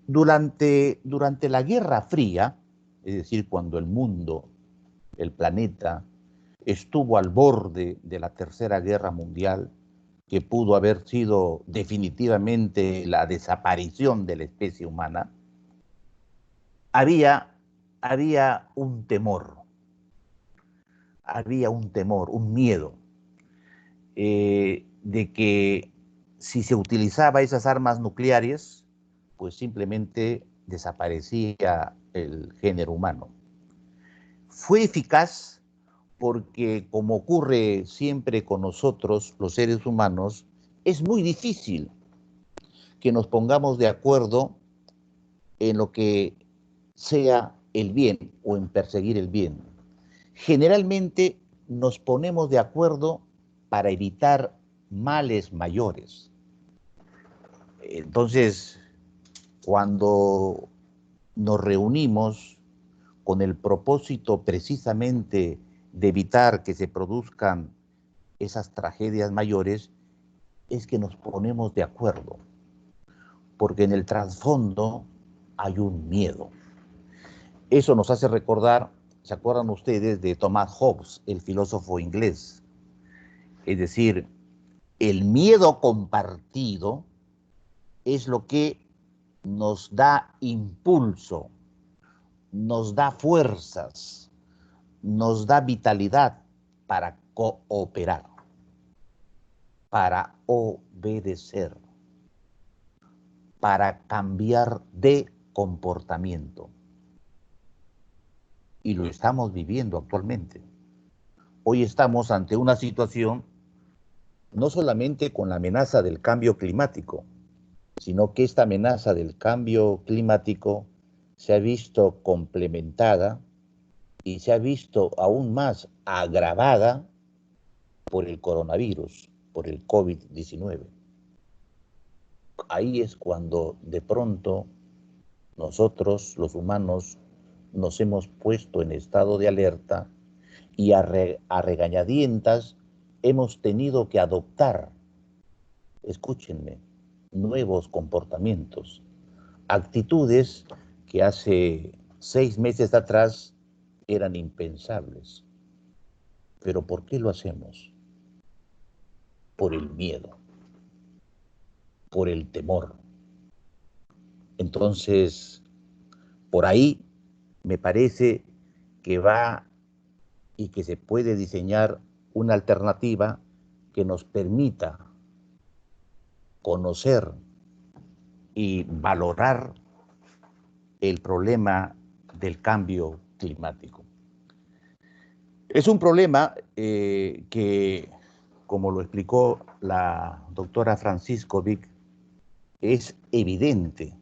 Durante la Guerra Fría, es decir, cuando el mundo, el planeta, estuvo al borde de la Tercera Guerra Mundial, que pudo haber sido definitivamente la desaparición de la especie humana, había un temor, un miedo, de que si se utilizaba esas armas nucleares, pues simplemente desaparecía el género humano. Fue eficaz porque, como ocurre siempre con nosotros, los seres humanos, es muy difícil que nos pongamos de acuerdo en lo que sea el bien o en perseguir el bien. Generalmente nos ponemos de acuerdo para evitar males mayores. Entonces, cuando nos reunimos con el propósito precisamente de evitar que se produzcan esas tragedias mayores, es que nos ponemos de acuerdo, porque en el trasfondo hay un miedo. Eso nos hace recordar, ¿se acuerdan ustedes de Thomas Hobbes, el filósofo inglés? Es decir, el miedo compartido es lo que nos da impulso, nos da fuerzas, nos da vitalidad para cooperar, para obedecer, para cambiar de comportamiento. Y lo estamos viviendo actualmente. Hoy estamos ante una situación no solamente con la amenaza del cambio climático, sino que esta amenaza del cambio climático se ha visto complementada y se ha visto aún más agravada por el coronavirus, por el COVID-19. Ahí es cuando de pronto nosotros, los humanos, nos hemos puesto en estado de alerta y a regañadientas hemos tenido que adoptar, escúchenme, nuevos comportamientos, actitudes que hace 6 meses atrás eran impensables. ¿Pero por qué lo hacemos? Por el miedo, por el temor. Entonces, por ahí me parece que va y que se puede diseñar una alternativa que nos permita conocer y valorar el problema del cambio climático. Es un problema que, como lo explicó la doctora Franciscovic, es evidente.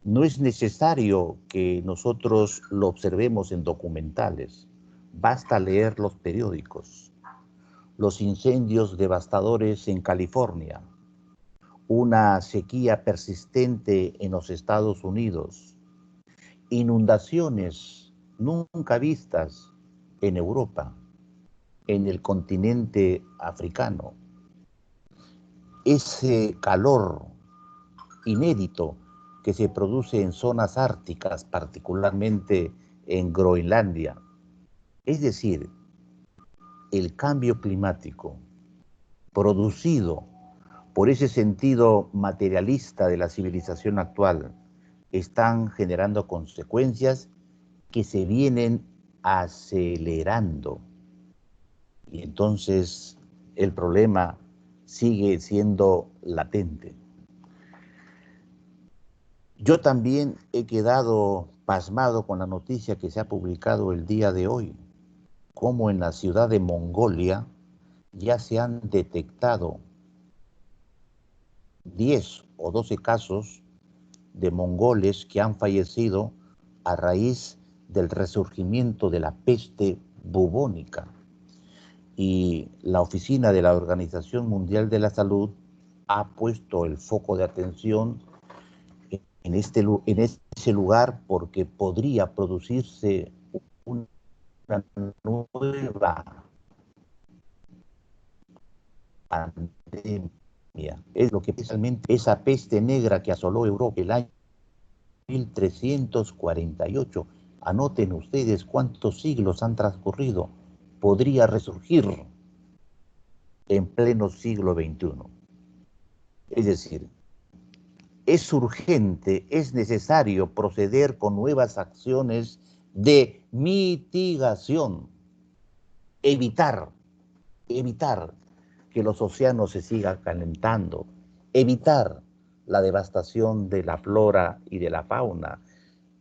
No es necesario que nosotros lo observemos en documentales. Basta leer los periódicos. Los incendios devastadores en California, una sequía persistente en los Estados Unidos, inundaciones nunca vistas en Europa, en el continente africano, ese calor inédito que se produce en zonas árticas, particularmente en Groenlandia. Es decir, el cambio climático producido por ese sentido materialista de la civilización actual están generando consecuencias que se vienen acelerando. Y entonces el problema sigue siendo latente. Yo también he quedado pasmado con la noticia que se ha publicado el día de hoy, cómo en la ciudad de Mongolia ya se han detectado 10 o 12 casos de mongoles que han fallecido a raíz del resurgimiento de la peste bubónica. Y la oficina de la Organización Mundial de la Salud ha puesto el foco de atención en ese lugar porque podría producirse una nueva pandemia. Es lo que precisamente esa peste negra que asoló Europa el año 1348. Anoten ustedes cuántos siglos han transcurrido. Podría resurgir en pleno siglo XXI. Es decir, es urgente, es necesario proceder con nuevas acciones de mitigación, evitar que los océanos se sigan calentando, evitar la devastación de la flora y de la fauna,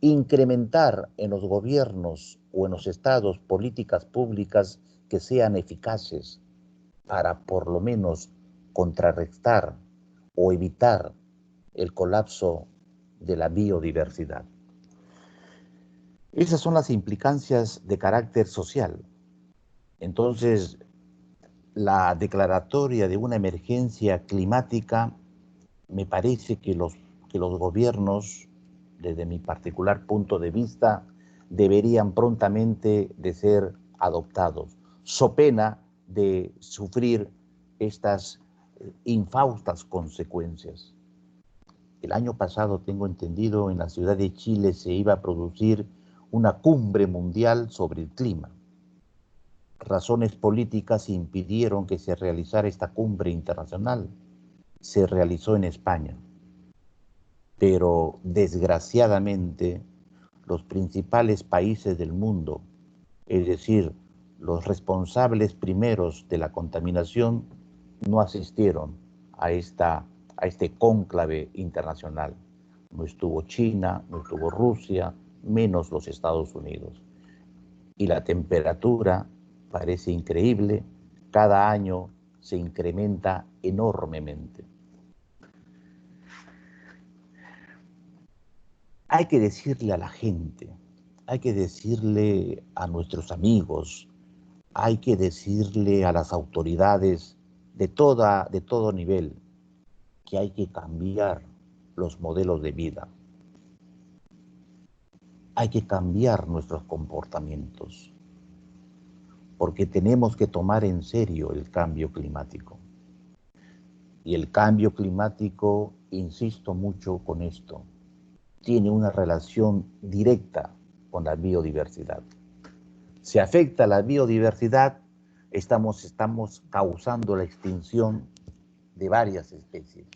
incrementar en los gobiernos o en los estados políticas públicas que sean eficaces para por lo menos contrarrestar o evitar el colapso de la biodiversidad. Esas son las implicancias de carácter social. Entonces, la declaratoria de una emergencia climática, me parece que los gobiernos, desde mi particular punto de vista, deberían prontamente de ser adoptados, so pena de sufrir estas infaustas consecuencias. El año pasado, tengo entendido, en la ciudad de Chile se iba a producir una cumbre mundial sobre el clima. Razones políticas impidieron que se realizara esta cumbre internacional. Se realizó en España. Pero desgraciadamente, los principales países del mundo, es decir, los responsables primeros de la contaminación, no asistieron a este cónclave internacional. No estuvo China, no estuvo Rusia, menos los Estados Unidos. Y la temperatura parece increíble, cada año se incrementa enormemente. Hay que decirle a la gente, hay que decirle a nuestros amigos, hay que decirle a las autoridades de todo nivel que hay que cambiar los modelos de vida. Hay que cambiar nuestros comportamientos, porque tenemos que tomar en serio el cambio climático. Y el cambio climático, insisto mucho con esto, tiene una relación directa con la biodiversidad. Si afecta a la biodiversidad, estamos causando la extinción de varias especies,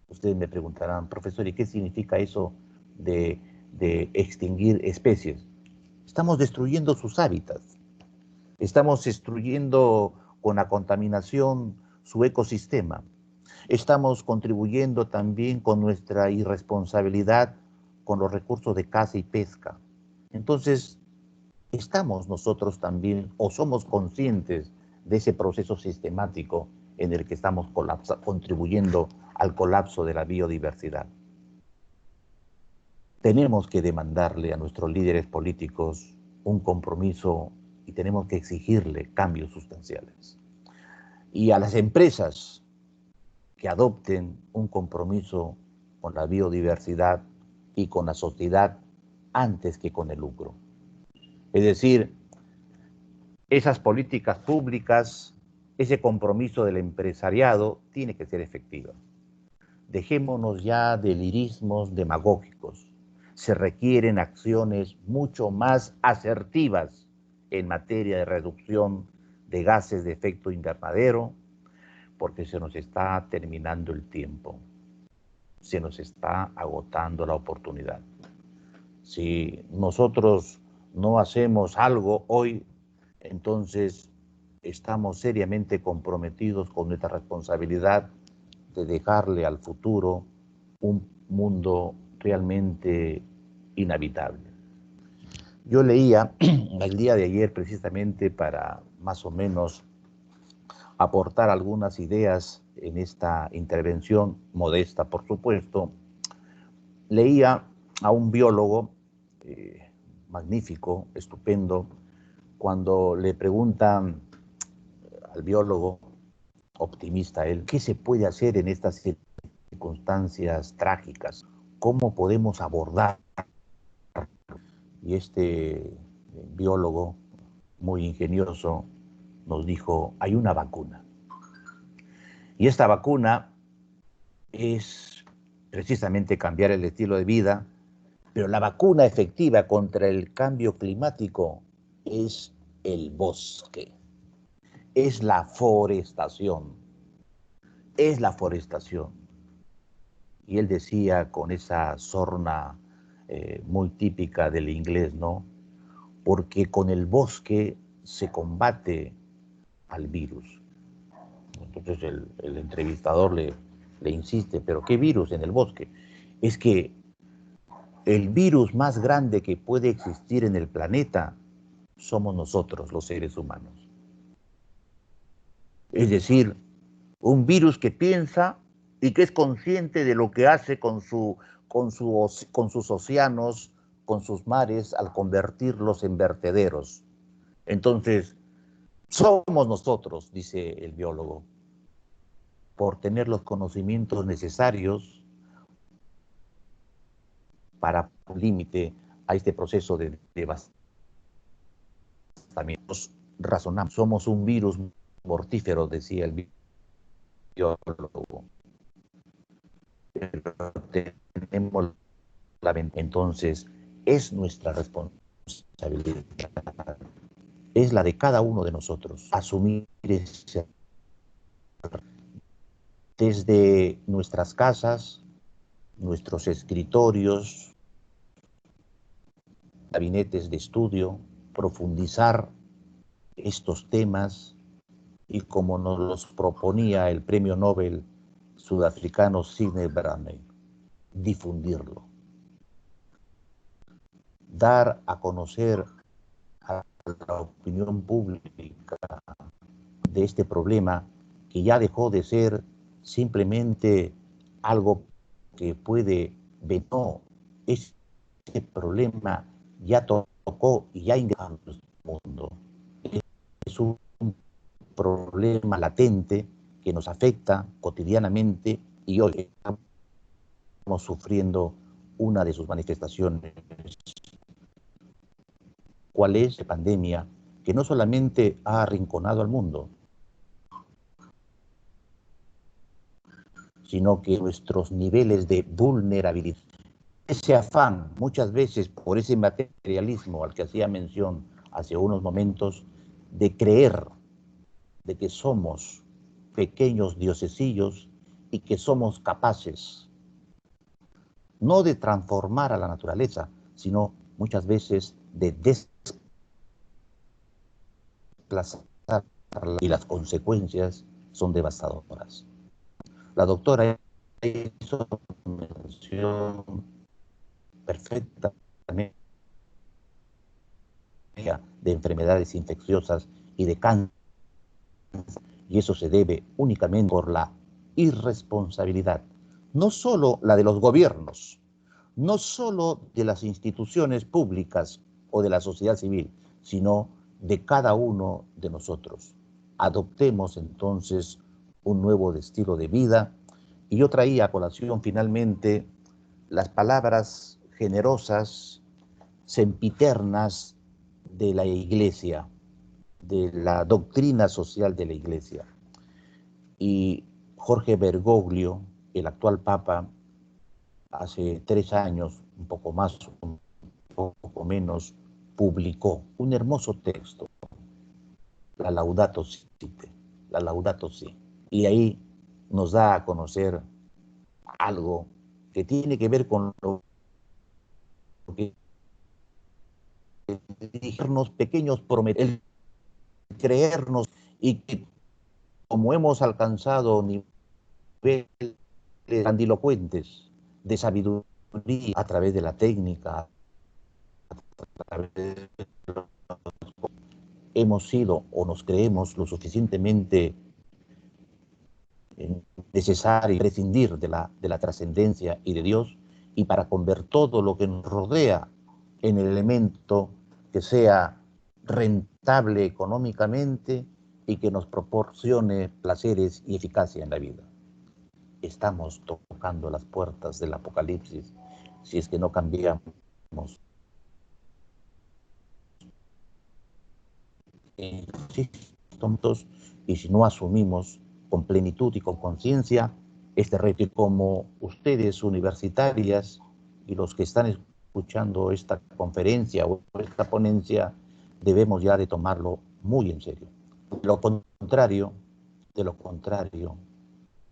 Ustedes me preguntarán, profesor, ¿y qué significa eso de extinguir especies? Estamos destruyendo sus hábitats, estamos destruyendo con la contaminación su ecosistema, estamos contribuyendo también con nuestra irresponsabilidad con los recursos de caza y pesca. Entonces, estamos nosotros también, o somos conscientes de ese proceso sistemático en el que estamos contribuyendo al colapso de la biodiversidad. Tenemos que demandarle a nuestros líderes políticos un compromiso y tenemos que exigirle cambios sustanciales. Y a las empresas que adopten un compromiso con la biodiversidad y con la sociedad antes que con el lucro. Es decir, esas políticas públicas, ese compromiso del empresariado tiene que ser efectivo. Dejémonos ya de lirismos demagógicos. Se requieren acciones mucho más asertivas en materia de reducción de gases de efecto invernadero, porque se nos está terminando el tiempo. Se nos está agotando la oportunidad. Si nosotros no hacemos algo hoy, entonces estamos seriamente comprometidos con nuestra responsabilidad de dejarle al futuro un mundo realmente inhabitable. Yo leía el día de ayer precisamente para más o menos aportar algunas ideas en esta intervención modesta, por supuesto. Leía a un biólogo magnífico, estupendo, cuando le preguntan al biólogo, optimista él, ¿qué se puede hacer en estas circunstancias trágicas? ¿Cómo podemos abordar? Y este biólogo, muy ingenioso, nos dijo, hay una vacuna. Y esta vacuna es precisamente cambiar el estilo de vida, pero la vacuna efectiva contra el cambio climático es el bosque, es la forestación, es la forestación. Y él decía con esa sorna muy típica del inglés, ¿no? Porque con el bosque se combate al virus. Entonces el entrevistador le insiste, ¿pero qué virus en el bosque? Es que el virus más grande que puede existir en el planeta somos nosotros, los seres humanos. Es decir, un virus que piensa y que es consciente de lo que hace con sus océanos, con sus mares, al convertirlos en vertederos. Entonces, somos nosotros, dice el biólogo, por tener los conocimientos necesarios para poner límite a este proceso de devastamiento. Razonamos, somos un virus mortífero, decía el biólogo. Pero tenemos entonces, es nuestra responsabilidad, es la de cada uno de nosotros, asumir ese desde nuestras casas, nuestros escritorios, gabinetes de estudio, profundizar estos temas y como nos los proponía el premio Nobel sudafricano Sidney Bramley, difundirlo. Dar a conocer a la opinión pública de este problema que ya dejó de ser simplemente algo que puede ver, no, este problema ya tomó tocó y ya ingresó en nuestro mundo. Es un problema latente que nos afecta cotidianamente y hoy estamos sufriendo una de sus manifestaciones. ¿Cuál es la pandemia que no solamente ha arrinconado al mundo, sino que nuestros niveles de vulnerabilidad, ese afán muchas veces por ese materialismo al que hacía mención hace unos momentos, de creer de que somos pequeños diosesillos y que somos capaces no de transformar a la naturaleza, sino muchas veces de desplazarla, y las consecuencias son devastadoras. La doctora hizo mención perfectamente de enfermedades infecciosas y de cáncer, y eso se debe únicamente por la irresponsabilidad, no solo la de los gobiernos, no solo de las instituciones públicas o de la sociedad civil, sino de cada uno de nosotros. Adoptemos entonces un nuevo estilo de vida. Y yo traía a colación finalmente las palabras generosas, sempiternas de la Iglesia, de la doctrina social de la Iglesia. Y Jorge Bergoglio, el actual Papa, hace 3 años, un poco más, un poco menos, publicó un hermoso texto, la Laudato Si, la Laudato Si. Y ahí nos da a conocer algo que tiene que ver con lo que dijimos pequeños prometer, creernos, y que como hemos alcanzado niveles grandilocuentes de sabiduría a través de la técnica, a través de hemos sido o nos creemos lo suficientemente necesario prescindir de la trascendencia y de Dios, y para convertir todo lo que nos rodea en el elemento que sea rentable económicamente y que nos proporcione placeres y eficacia en la vida. Estamos tocando las puertas del apocalipsis si es que no cambiamos tontos y si no asumimos con plenitud y con conciencia este reto. Como ustedes universitarias y los que están escuchando esta conferencia o esta ponencia, debemos ya de tomarlo muy en serio. De lo contrario,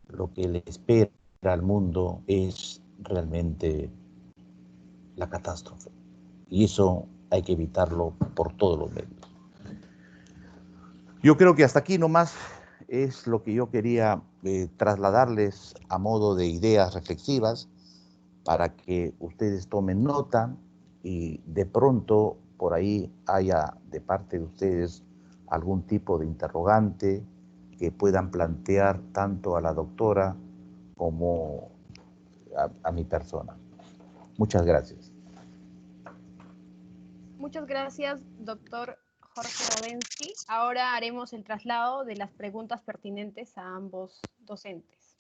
lo que le espera al mundo es realmente la catástrofe. Y eso hay que evitarlo por todos los medios. Yo creo que hasta aquí nomás es lo que yo quería trasladarles a modo de ideas reflexivas para que ustedes tomen nota y de pronto por ahí haya de parte de ustedes algún tipo de interrogante que puedan plantear tanto a la doctora como a mi persona. Muchas gracias. Muchas gracias, doctor Jorge Ravensky. Ahora haremos el traslado de las preguntas pertinentes a ambos docentes.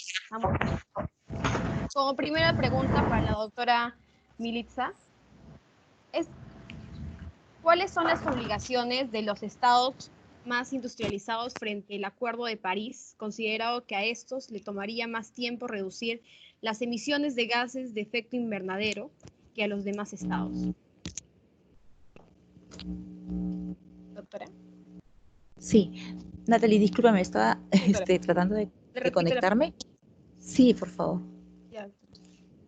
Como primera pregunta para la doctora Militza, ¿cuáles son las obligaciones de los estados más industrializados frente al Acuerdo de París, considerado que a estos le tomaría más tiempo reducir las emisiones de gases de efecto invernadero que a los demás estados? Doctora. Sí, Natalie, discúlpame, estaba tratando de conectarme. Sí, por favor.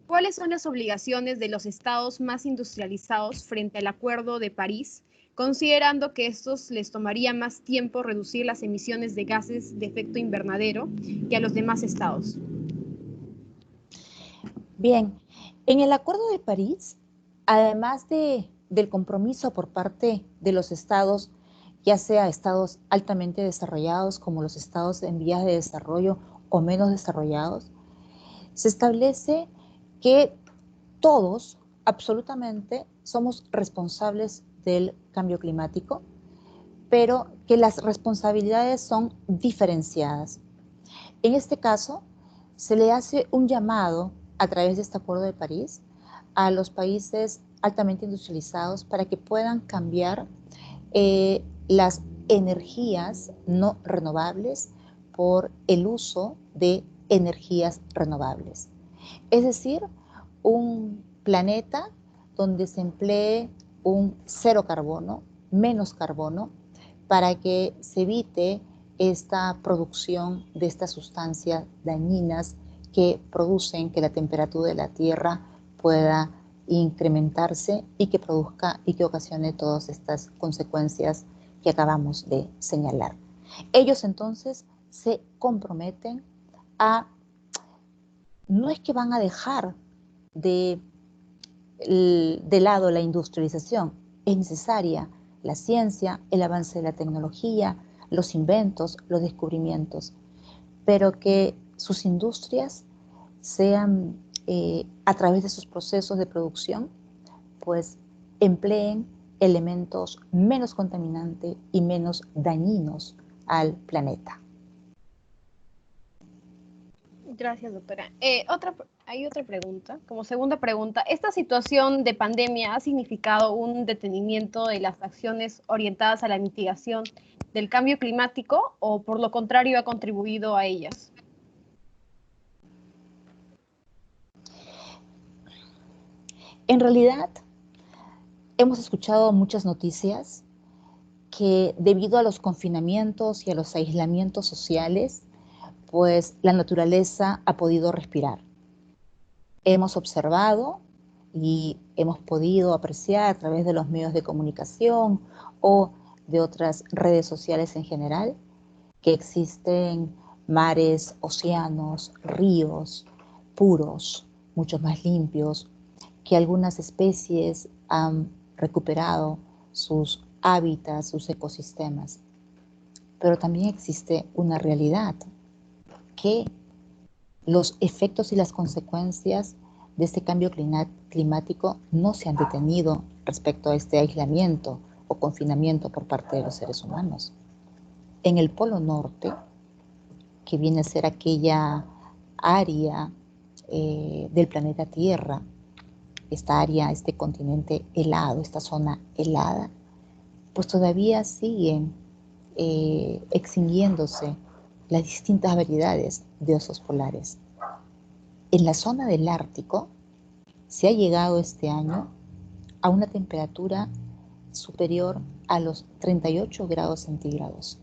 ¿Cuáles son las obligaciones de los estados más industrializados frente al Acuerdo de París, considerando que estos les tomaría más tiempo reducir las emisiones de gases de efecto invernadero que a los demás estados? Bien, en el Acuerdo de París, además del compromiso por parte de los estados, ya sea estados altamente desarrollados como los estados en vías de desarrollo o menos desarrollados, se establece que todos, absolutamente, somos responsables del cambio climático, pero que las responsabilidades son diferenciadas. En este caso, se le hace un llamado a través de este Acuerdo de París a los países altamente industrializados para que puedan cambiar las energías no renovables por el uso de energías renovables. Es decir, un planeta donde se emplee un cero carbono, menos carbono, para que se evite esta producción de estas sustancias dañinas que producen que la temperatura de la Tierra pueda incrementarse y que produzca y que ocasione todas estas consecuencias que acabamos de señalar. Ellos entonces se comprometen a, no es que van a dejar de lado la industrialización, es necesaria la ciencia, el avance de la tecnología, los inventos, los descubrimientos, pero que sus industrias sean, a través de sus procesos de producción, pues empleen elementos menos contaminantes y menos dañinos al planeta. Gracias, doctora. Hay otra pregunta. Como segunda pregunta, ¿esta situación de pandemia ha significado un detenimiento de las acciones orientadas a la mitigación del cambio climático o por lo contrario ha contribuido a ellas? En realidad, hemos escuchado muchas noticias que debido a los confinamientos y a los aislamientos sociales, pues la naturaleza ha podido respirar. Hemos observado y hemos podido apreciar a través de los medios de comunicación o de otras redes sociales en general que existen mares, océanos, ríos puros, mucho más limpios, que algunas especies han recuperado sus hábitats, sus ecosistemas. Pero también existe una realidad, que los efectos y las consecuencias de este cambio climático no se han detenido respecto a este aislamiento o confinamiento por parte de los seres humanos. En el Polo Norte, que viene a ser aquella área del planeta Tierra, esta área, este continente helado, esta zona helada, pues todavía siguen extinguiéndose las distintas variedades de osos polares. En la zona del Ártico se ha llegado este año a una temperatura superior a los 38 grados centígrados.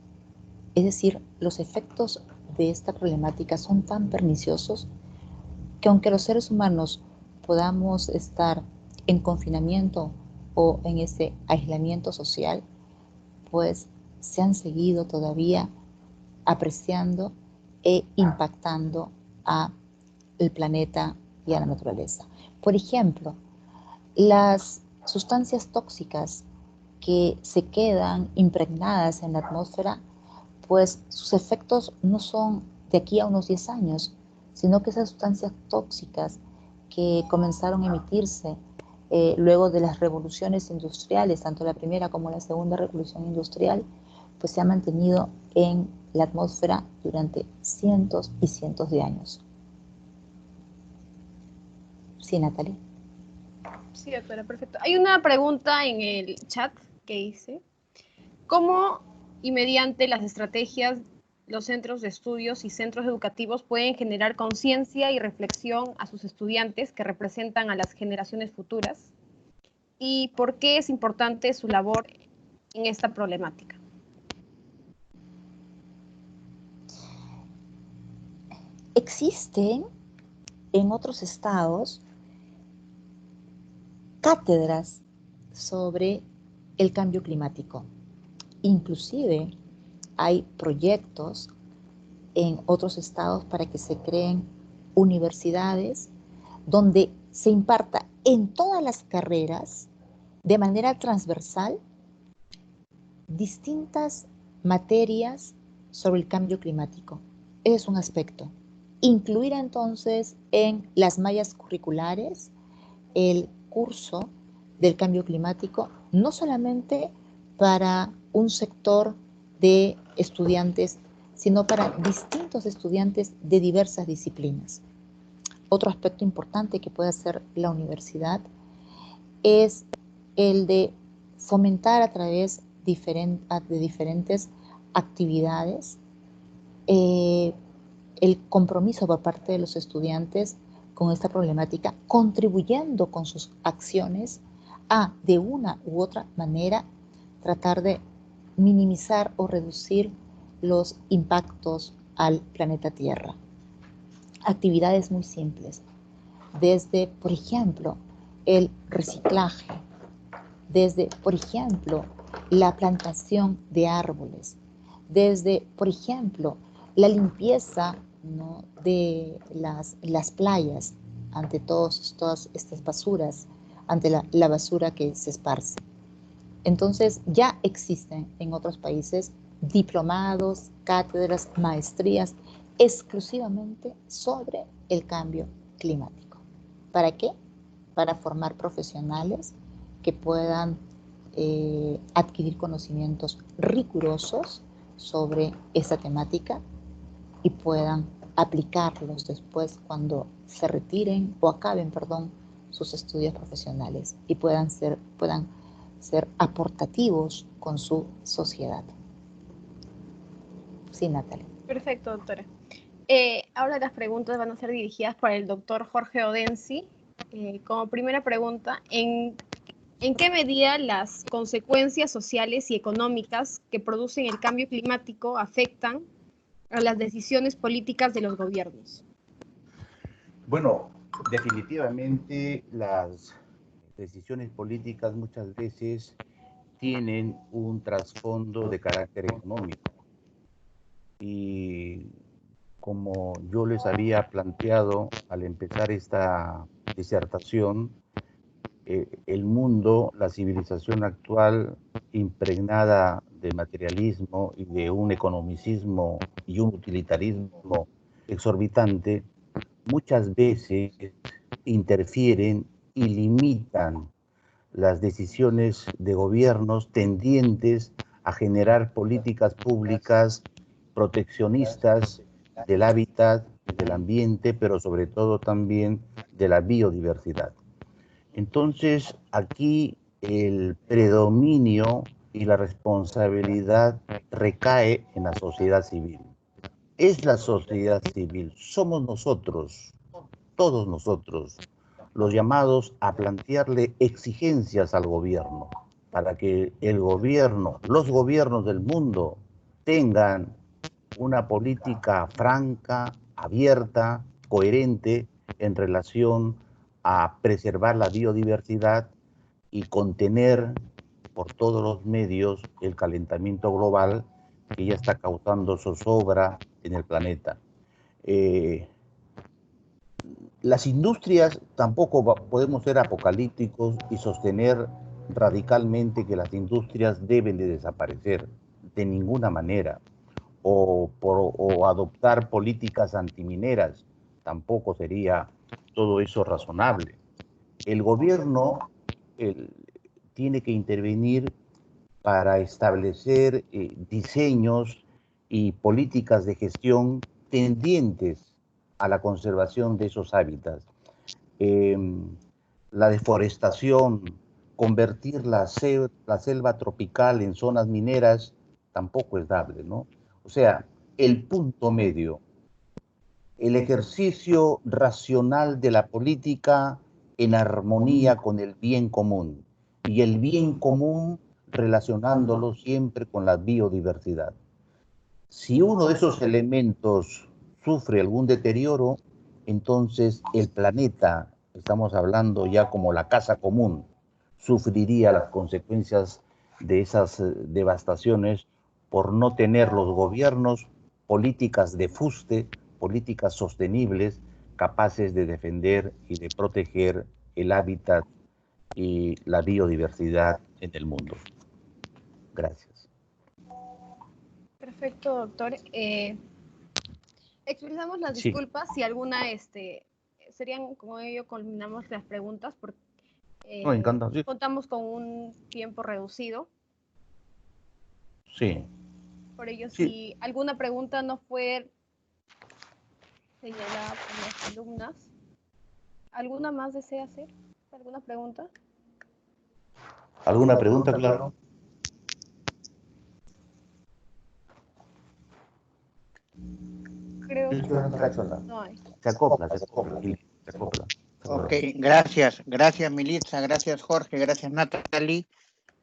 Es decir, los efectos de esta problemática son tan perniciosos que aunque los seres humanos podamos estar en confinamiento o en ese aislamiento social, pues se han seguido todavía apreciando e impactando al planeta y a la naturaleza. Por ejemplo, las sustancias tóxicas que se quedan impregnadas en la atmósfera, pues sus efectos no son de aquí a unos 10 años, sino que esas sustancias tóxicas que comenzaron a emitirse luego de las revoluciones industriales, tanto la primera como la segunda revolución industrial, pues se han mantenido en la atmósfera durante cientos y cientos de años. Sí, Natalie. Sí, doctora, perfecto. Hay una pregunta en el chat que dice, ¿cómo y mediante las estrategias los centros de estudios y centros educativos pueden generar conciencia y reflexión a sus estudiantes que representan a las generaciones futuras? ¿Y por qué es importante su labor en esta problemática? Existen en otros estados cátedras sobre el cambio climático. Inclusive hay proyectos en otros estados para que se creen universidades donde se imparta en todas las carreras de manera transversal distintas materias sobre el cambio climático. Ese es un aspecto. Incluir entonces en las mallas curriculares el curso del cambio climático no solamente para un sector de estudiantes, sino para distintos estudiantes de diversas disciplinas. Otro aspecto importante que puede hacer la universidad es el de fomentar a través de diferentes actividades el compromiso por parte de los estudiantes con esta problemática, contribuyendo con sus acciones a, de una u otra manera, tratar de minimizar o reducir los impactos al planeta Tierra. Actividades muy simples, desde, por ejemplo, el reciclaje, desde, por ejemplo, la plantación de árboles, desde, por ejemplo, la limpieza, ¿no?, de las playas ante todas estas basuras, ante la basura que se esparce. Entonces, ya existen en otros países diplomados, cátedras, maestrías exclusivamente sobre el cambio climático. ¿Para qué? Para formar profesionales que puedan adquirir conocimientos rigurosos sobre esta temática y puedan aplicarlos después cuando se retiren o acaben, perdón, sus estudios profesionales y puedan ser aportativos con su sociedad. Sí, Natalia. Perfecto, doctora. Ahora las preguntas van a ser dirigidas para el doctor Jorge Odensi. Como primera pregunta, ¿en qué medida las consecuencias sociales y económicas que producen el cambio climático afectan a las decisiones políticas de los gobiernos? Bueno, definitivamente las decisiones políticas muchas veces tienen un trasfondo de carácter económico. Y como yo les había planteado al empezar esta disertación, el mundo, la civilización actual, impregnada de materialismo y de un economicismo y un utilitarismo exorbitante, muchas veces interfieren y limitan las decisiones de gobiernos tendientes a generar políticas públicas proteccionistas del hábitat, del ambiente, pero sobre todo también de la biodiversidad. Entonces, aquí el predominio y la responsabilidad recae en la sociedad civil. Es la sociedad civil, somos nosotros, todos nosotros, los llamados a plantearle exigencias al gobierno para que el gobierno, los gobiernos del mundo tengan una política franca, abierta, coherente en relación a preservar la biodiversidad y contener por todos los medios el calentamiento global que ya está causando zozobra en el planeta. Las industrias, tampoco podemos ser apocalípticos y sostener radicalmente que las industrias deben de desaparecer, de ninguna manera, o adoptar políticas antimineras, tampoco sería todo eso razonable. El gobierno tiene que intervenir para establecer diseños y políticas de gestión tendientes a la conservación de esos hábitats. La deforestación, convertir la selva tropical en zonas mineras, tampoco es dable, ¿no? O sea, el punto medio, el ejercicio racional de la política en armonía con el bien común, y el bien común relacionándolo siempre con la biodiversidad. Si uno de esos elementos sufre algún deterioro, entonces el planeta, estamos hablando ya como la casa común, sufriría las consecuencias de esas devastaciones por no tener los gobiernos políticas de fuste, políticas sostenibles, capaces de defender y de proteger el hábitat y la biodiversidad en el mundo. Gracias. Perfecto, doctor. Expresamos las disculpas si alguna serían, como ello culminamos las preguntas, No, encantado, sí. Contamos con un tiempo reducido. Sí. Por ello, Sí. si alguna pregunta no fue señalada por las alumnas, ¿alguna más desea hacer? ¿Alguna pregunta? ¿Alguna pregunta, claro? Creo que Se no hay. acopla, Ili, se acopla. Ok, gracias Militza, gracias Jorge, gracias Natalie.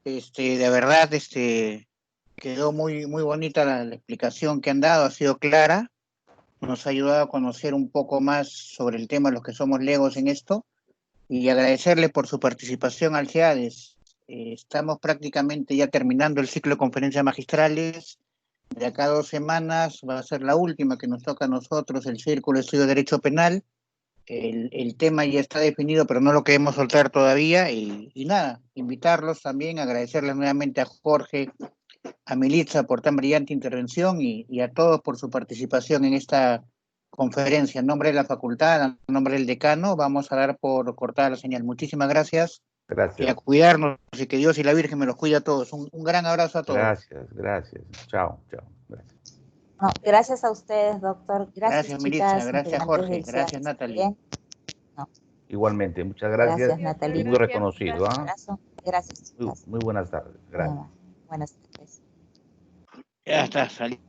De verdad, quedó muy bonita la explicación que han dado, ha sido clara, nos ha ayudado a conocer un poco más sobre el tema, los que somos legos en esto, y agradecerle por su participación al CEADES. Estamos prácticamente ya terminando el ciclo de conferencias magistrales. De acá a 2 semanas va a ser la última que nos toca a nosotros, el Círculo de Estudio de Derecho Penal. El tema ya está definido, pero no lo queremos soltar todavía. Y nada, invitarlos también, agradecerles nuevamente a Jorge, a Militza por tan brillante intervención y a todos por su participación en esta conferencia. En nombre de la facultad, en nombre del decano, vamos a dar por cortada la señal. Muchísimas gracias. Y a Gracias, cuidarnos y que Dios y la Virgen me los cuide a todos. Un gran abrazo a todos. gracias. Chao, gracias. No, gracias a ustedes, doctor. Gracias, Militza, chicas, gracias, integrantes Jorge, del gracias, CEADES Natalie. también. No, Igualmente, muchas gracias. gracias, Natalie. Muy reconocido, Un ¿ah? abrazo. Gracias, chicas. Muy buenas tardes. Gracias. Buenas tardes. Ya está, salí.